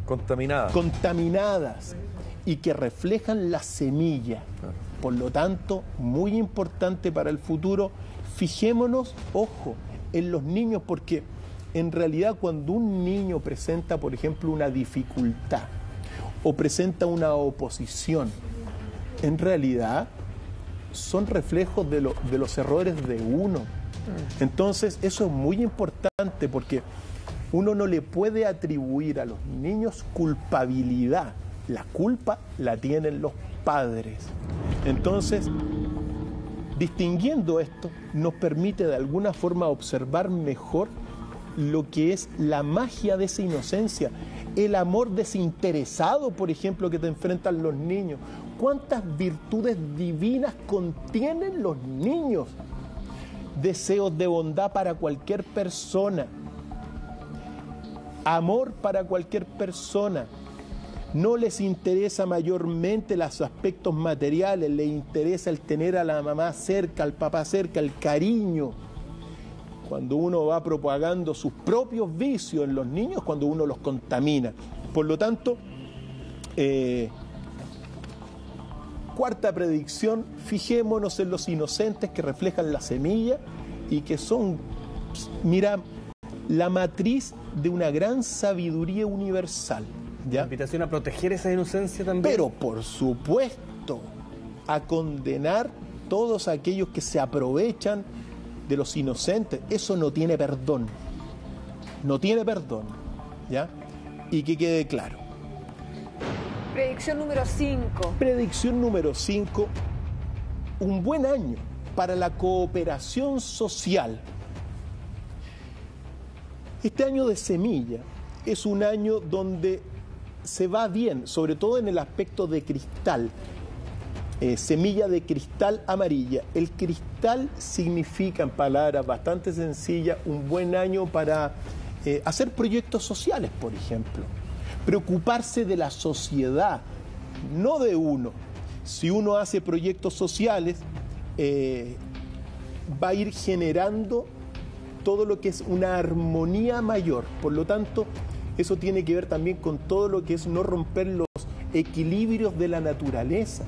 contaminadas y que reflejan la semilla. Por lo tanto, muy importante para el futuro, fijémonos, ojo, en los niños, porque en realidad cuando un niño presenta, por ejemplo, una dificultad o presenta una oposición, en realidad son reflejos de los errores de uno. Entonces, eso es muy importante porque uno no le puede atribuir a los niños culpabilidad. La culpa la tienen los padres. Entonces, distinguiendo esto, nos permite de alguna forma observar mejor lo que es la magia de esa inocencia, el amor desinteresado, por ejemplo, que te enfrentan los niños. ¿Cuántas virtudes divinas contienen los niños? Deseos de bondad para cualquier persona, amor para cualquier persona. No les interesa mayormente los aspectos materiales, les interesa el tener a la mamá cerca, al papá cerca, el cariño. Cuando uno va propagando sus propios vicios en los niños, cuando uno los contamina. Por lo tanto, cuarta predicción, fijémonos en los inocentes que reflejan la semilla y que son, mira, la matriz de una gran sabiduría universal. ¿Ya? La invitación a proteger esa inocencia también. Pero por supuesto, a condenar todos aquellos que se aprovechan de los inocentes. Eso no tiene perdón. No tiene perdón. ¿Ya? Y que quede claro. Predicción número 5. Predicción número 5. Un buen año para la cooperación social. Este año de semilla es un año donde se va bien, sobre todo en el aspecto de cristal. Semilla de cristal amarilla. El cristal significa, en palabras bastante sencillas, un buen año para hacer proyectos sociales, por ejemplo. Preocuparse de la sociedad, no de uno. Si uno hace proyectos sociales, va a ir generando todo lo que es una armonía mayor. Por lo tanto, eso tiene que ver también con todo lo que es no romper los equilibrios de la naturaleza.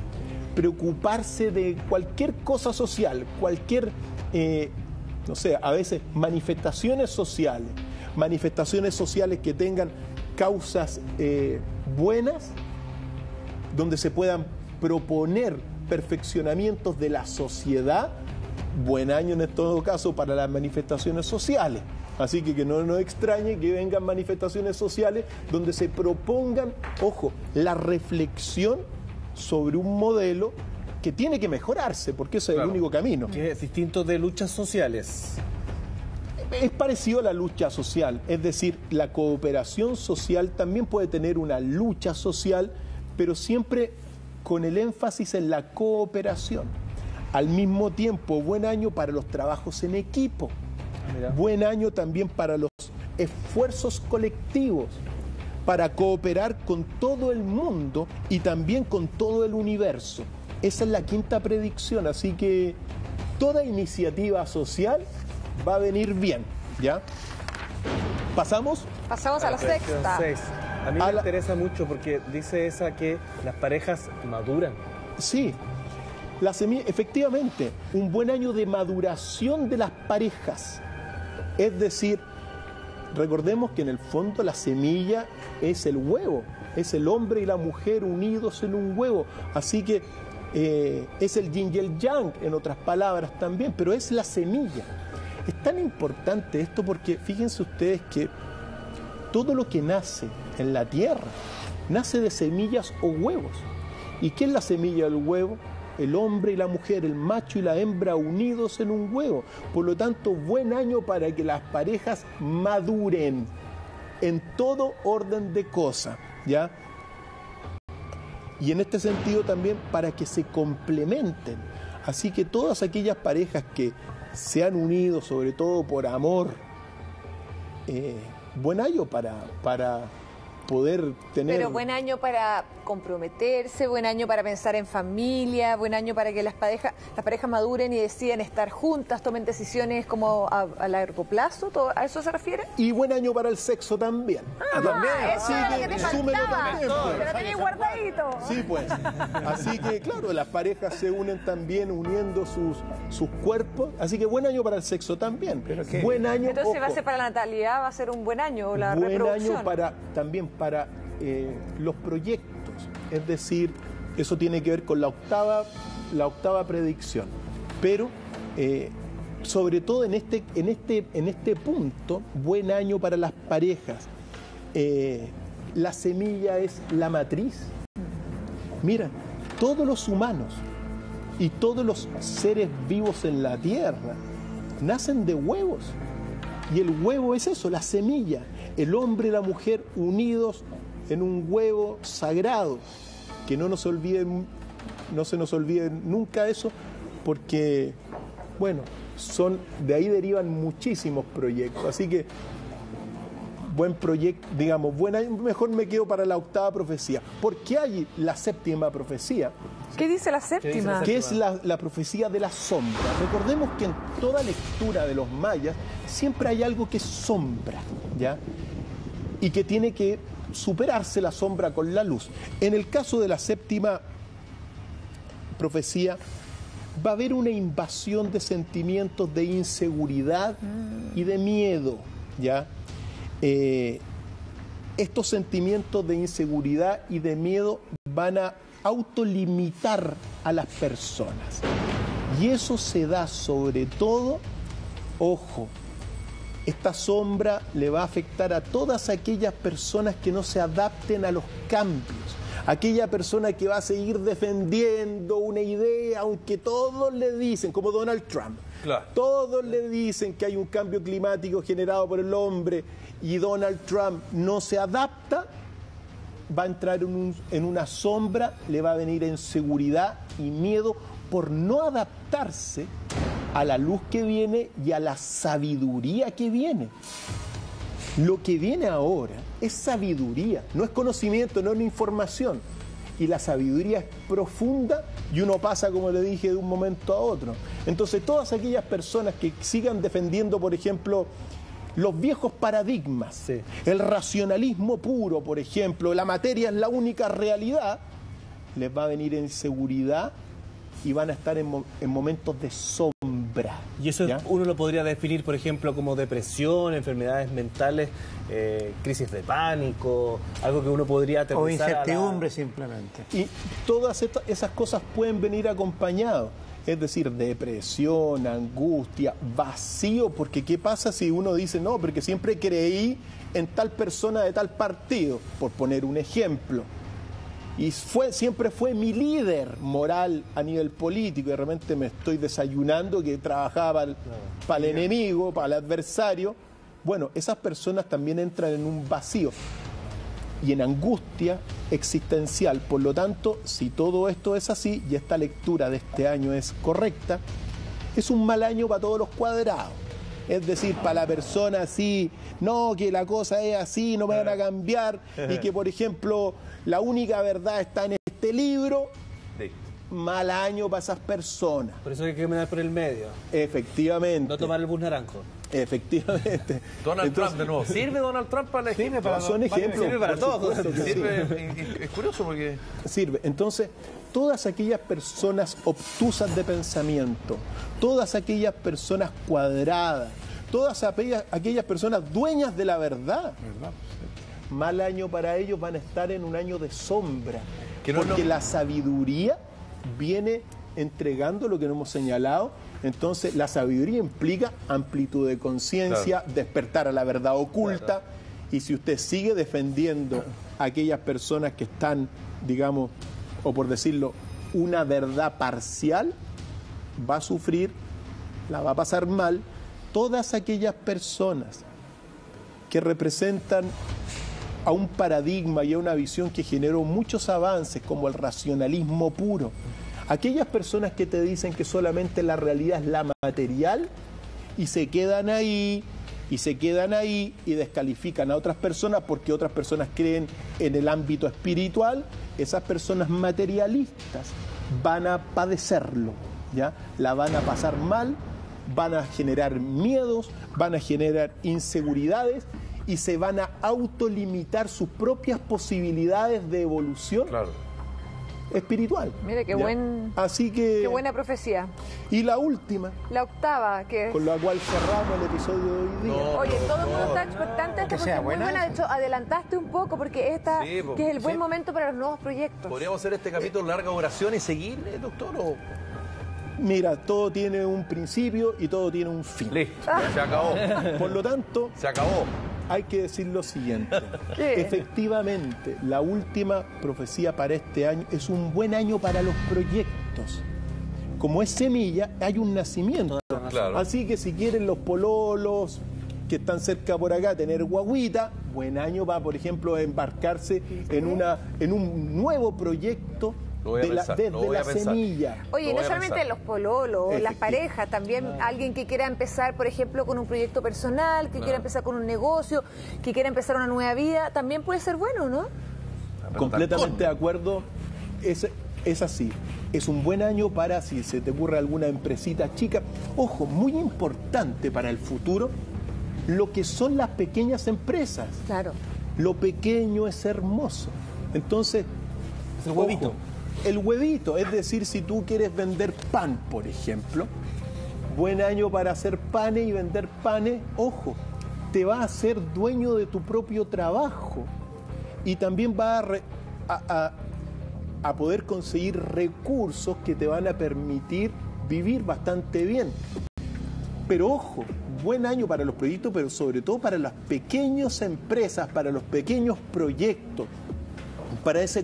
Preocuparse de cualquier cosa social, cualquier, no sé, a veces manifestaciones sociales que tengan causas buenas, donde se puedan proponer perfeccionamientos de la sociedad. Buen año en todo caso para las manifestaciones sociales. Así que no nos extrañe que vengan manifestaciones sociales donde se propongan, ojo, la reflexión sobre un modelo que tiene que mejorarse, porque ese es el único camino. Que es distinto de luchas sociales. Es parecido a la lucha social, es decir, la cooperación social también puede tener una lucha social, pero siempre con el énfasis en la cooperación. Al mismo tiempo, buen año para los trabajos en equipo. Mira. Buen año también para los esfuerzos colectivos, para cooperar con todo el mundo y también con todo el universo. Esa es la quinta predicción, así que toda iniciativa social va a venir bien, ¿ya? ¿Pasamos? Pasamos a la sexta. A mí me interesa mucho porque dice esa que las parejas maduran. Sí, la semilla, efectivamente, un buen año de maduración de las parejas. Es decir, recordemos que en el fondo la semilla es el huevo, es el hombre y la mujer unidos en un huevo. Así que es el yin y el yang, en otras palabras también, pero es la semilla. Es tan importante esto porque fíjense ustedes que todo lo que nace en la tierra nace de semillas o huevos. ¿Y qué es la semilla del huevo? El hombre y la mujer, el macho y la hembra unidos en un huevo. Por lo tanto, buen año para que las parejas maduren en todo orden de cosas, ¿ya? Y en este sentido también para que se complementen. Así que todas aquellas parejas que se han unido, sobre todo por amor, buen año para poder tener... Pero buen año para comprometerse, buen año para pensar en familia, buen año para que las parejas maduren y deciden estar juntas, tomen decisiones como a largo plazo. ¿A eso se refiere? Y buen año para el sexo también. También. Eso Así es lo que te súmelo faltaba. también, pues. Te lo tenías guardadito. Sí, pues. Así que, claro, las parejas se unen también uniendo sus cuerpos. Así que buen año para el sexo también. Buen año. Entonces va a ser para la natalidad, va a ser un buen año la reproducción. Buen año también para los proyectos. Es decir, eso tiene que ver con la octava predicción. Pero sobre todo en este punto, buen año para las parejas. La semilla es la matriz. Mira, todos los humanos y todos los seres vivos en la tierra nacen de huevos. Y el huevo es eso, la semilla. El hombre y la mujer unidos en un huevo sagrado. Que no se nos olvide nunca eso, porque, bueno, de ahí derivan muchísimos proyectos. Así que, buen proyecto, digamos, buen año, mejor me quedo para la octava profecía. Porque hay la séptima profecía. ¿Qué dice la séptima? Que es la profecía de la sombra. Recordemos que en toda lectura de los mayas siempre hay algo que es sombra, ¿ya? Y que tiene que superarse la sombra con la luz. En el caso de la séptima profecía, va a haber una invasión de sentimientos de inseguridad y de miedo, ¿ya? Estos sentimientos de inseguridad y de miedo van a autolimitar a las personas. Y eso se da sobre todo, ojo, esta sombra le va a afectar a todas aquellas personas que no se adapten a los cambios. Aquella persona que va a seguir defendiendo una idea, aunque todos le dicen, como Donald Trump, claro, todos le dicen que hay un cambio climático generado por el hombre y Donald Trump no se adapta, va a entrar en una sombra, le va a venir inseguridad y miedo por no adaptarse a la luz que viene y a la sabiduría que viene. Lo que viene ahora es sabiduría, no es conocimiento, no es información. Y la sabiduría es profunda y uno pasa, como le dije, de un momento a otro. Entonces, todas aquellas personas que sigan defendiendo, por ejemplo, los viejos paradigmas, sí, el racionalismo puro, por ejemplo, la materia es la única realidad, les va a venir inseguridad y van a estar en momentos de sombra. Y eso, ¿ya?, uno lo podría definir, por ejemplo, como depresión, enfermedades mentales, crisis de pánico, algo que uno podría aterrizar. O incertidumbre simplemente. Y todas esas cosas pueden venir acompañadas. Es decir, depresión, angustia, vacío, porque ¿qué pasa si uno dice, no, porque siempre creí en tal persona de tal partido, por poner un ejemplo? Y siempre fue mi líder moral a nivel político, y de repente me estoy desayunando que trabajaba para el enemigo, para el adversario. Bueno, esas personas también entran en un vacío y en angustia existencial. Por lo tanto, si todo esto es así y esta lectura de este año es correcta, es un mal año para todos los cuadrados. Es decir, para la persona así, no, que la cosa es así, no me van a cambiar, y que, por ejemplo, la única verdad está en este libro, mal año para esas personas. Por eso hay que caminar por el medio. Efectivamente. No tomar el bus naranjo. Efectivamente. Donald Trump, de nuevo. ¿Sirve Donald Trump para elegir? Sirve para son ejemplos. Sirve para todos. Es curioso porque... Sirve. Entonces, todas aquellas personas obtusas de pensamiento, todas aquellas personas cuadradas, todas aquellas personas dueñas de la verdad, mal año para ellos, van a estar en un año de sombra. Porque la sabiduría viene entregando lo que nos hemos señalado. Entonces, la sabiduría implica amplitud de conciencia, despertar a la verdad oculta. Y si usted sigue defendiendo a aquellas personas que están, digamos, o por decirlo, una verdad parcial, va a sufrir, la va a pasar mal. Todas aquellas personas que representan a un paradigma y a una visión que generó muchos avances, como el racionalismo puro, aquellas personas que te dicen que solamente la realidad es la material y se quedan ahí, y descalifican a otras personas porque otras personas creen en el ámbito espiritual, esas personas materialistas van a padecerlo, ¿ya? La van a pasar mal, van a generar miedos, van a generar inseguridades y se van a autolimitar sus propias posibilidades de evolución espiritual. Mire qué Así que, qué buena profecía. Y la última, la octava, que con la cual cerramos el episodio de hoy día. Oye, todo el mundo está expectante esta porque es muy buena. De hecho, adelantaste un poco porque esta que es el buen momento para los nuevos proyectos. ¿Podríamos hacer este capítulo larga oración y seguir, doctor? Mira, todo tiene un principio y todo tiene un fin. Listo, se acabó. Por lo tanto, se acabó. Hay que decir lo siguiente. Efectivamente, la última profecía para este año es un buen año para los proyectos. Como es semilla, hay un nacimiento. Claro. Así que si quieren los pololos que están cerca por acá tener guaguita, buen año para, por ejemplo, embarcarse en un nuevo proyecto desde la semilla. Oye, no solamente los pololos, las parejas, también alguien que quiera empezar, por ejemplo, con un proyecto personal, que quiera empezar con un negocio, que quiera empezar una nueva vida, también puede ser bueno, ¿no? Completamente de acuerdo. Es así. Es un buen año para, si se te ocurre alguna empresita chica. Ojo, muy importante para el futuro, lo que son las pequeñas empresas. Claro. Lo pequeño es hermoso. Entonces, el huevito. El huevito, es decir, si tú quieres vender pan, por ejemplo, buen año para hacer panes y vender panes, ojo, te vas a ser dueño de tu propio trabajo y también vas a poder conseguir recursos que te van a permitir vivir bastante bien. Pero ojo, buen año para los proyectos, pero sobre todo para las pequeñas empresas, para los pequeños proyectos, para esa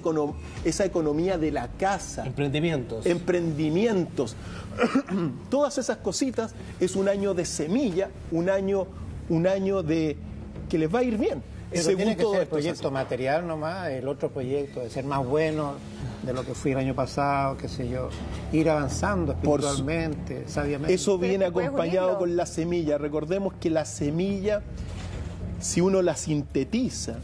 economía de la casa. Emprendimientos. Todas esas cositas es un año de semilla, un año de que les va a ir bien. Eso tiene que ser el proyecto material nomás, el otro proyecto de ser más bueno de lo que fui el año pasado, qué sé yo, ir avanzando espiritualmente, sabiamente. Eso viene acompañado con la semilla. Recordemos que la semilla, si uno la sintetiza,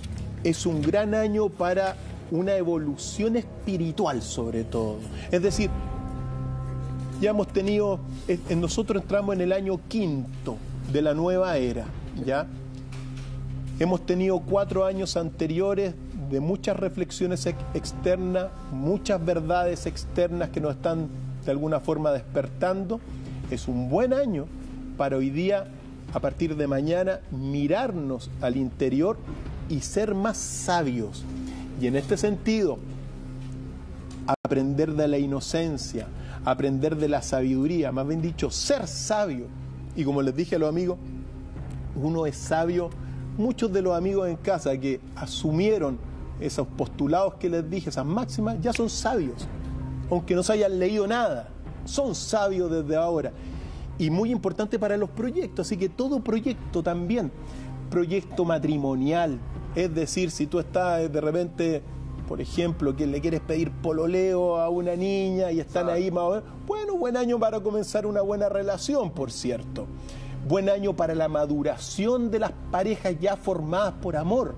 es un gran año para una evolución espiritual sobre todo. Es decir, ya hemos tenido, nosotros entramos en el año 5º de la nueva era, ¿ya? Hemos tenido 4 años anteriores de muchas reflexiones externas, muchas verdades externas que nos están de alguna forma despertando. Es un buen año para hoy día, a partir de mañana, mirarnos al interior y ser más sabios. Y en este sentido, aprender de la inocencia, aprender de la sabiduría, más bien dicho, ser sabio. Y como les dije a los amigos, uno es sabio. Muchos de los amigos en casa que asumieron esos postulados que les dije, esas máximas, ya son sabios. Aunque no se hayan leído nada, son sabios desde ahora. Y muy importante para los proyectos, así que todo proyecto también, proyecto matrimonial, es decir, si tú estás de repente, por ejemplo, que le quieres pedir pololeo a una niña y están ahí más o menos, bueno, buen año para comenzar una buena relación, por cierto. Buen año para la maduración de las parejas ya formadas por amor.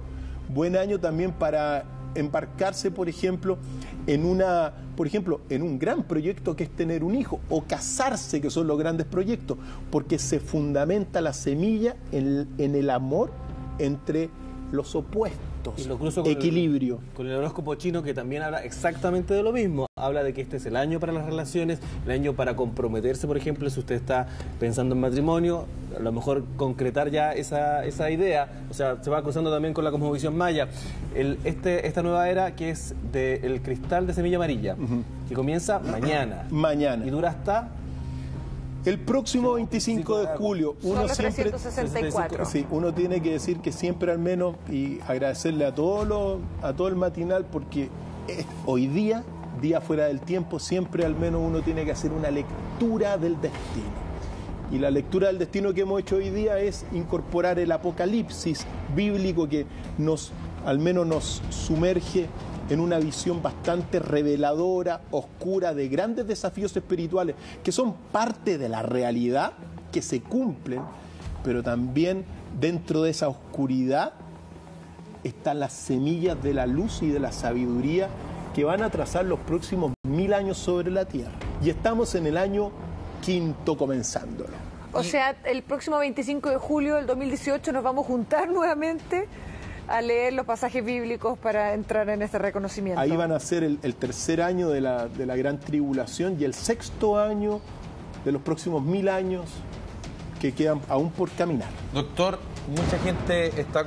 Buen año también para embarcarse, por ejemplo, por ejemplo, en un gran proyecto que es tener un hijo, o casarse, que son los grandes proyectos, porque se fundamenta la semilla en el amor entre los opuestos, y lo cruzo equilibrio. Con el horóscopo chino, que también habla exactamente de lo mismo. Habla de que este es el año para las relaciones, el año para comprometerse, por ejemplo, si usted está pensando en matrimonio, a lo mejor concretar ya esa idea. O sea, se va cruzando también con la cosmovisión maya. Esta nueva era, que es del cristal de semilla amarilla, que comienza mañana. Y dura hasta... el próximo 25 de julio. Uno siempre, 364. Sí, uno tiene que decir que siempre al menos, y agradecerle a todo el matinal, porque hoy día fuera del tiempo, siempre al menos uno tiene que hacer una lectura del destino. Y la lectura del destino que hemos hecho hoy día es incorporar el apocalipsis bíblico, que al menos nos sumerge en una visión bastante reveladora, oscura, de grandes desafíos espirituales, que son parte de la realidad, que se cumplen, pero también dentro de esa oscuridad están las semillas de la luz y de la sabiduría que van a trazar los próximos 1000 años sobre la Tierra. Y estamos en el año 5º comenzándolo. O sea, el próximo 25 de julio del 2018 nos vamos a juntar nuevamente a leer los pasajes bíblicos para entrar en este reconocimiento. Ahí van a ser el tercer año de la gran tribulación y el 6º año de los próximos 1000 años que quedan aún por caminar. Doctor, mucha gente está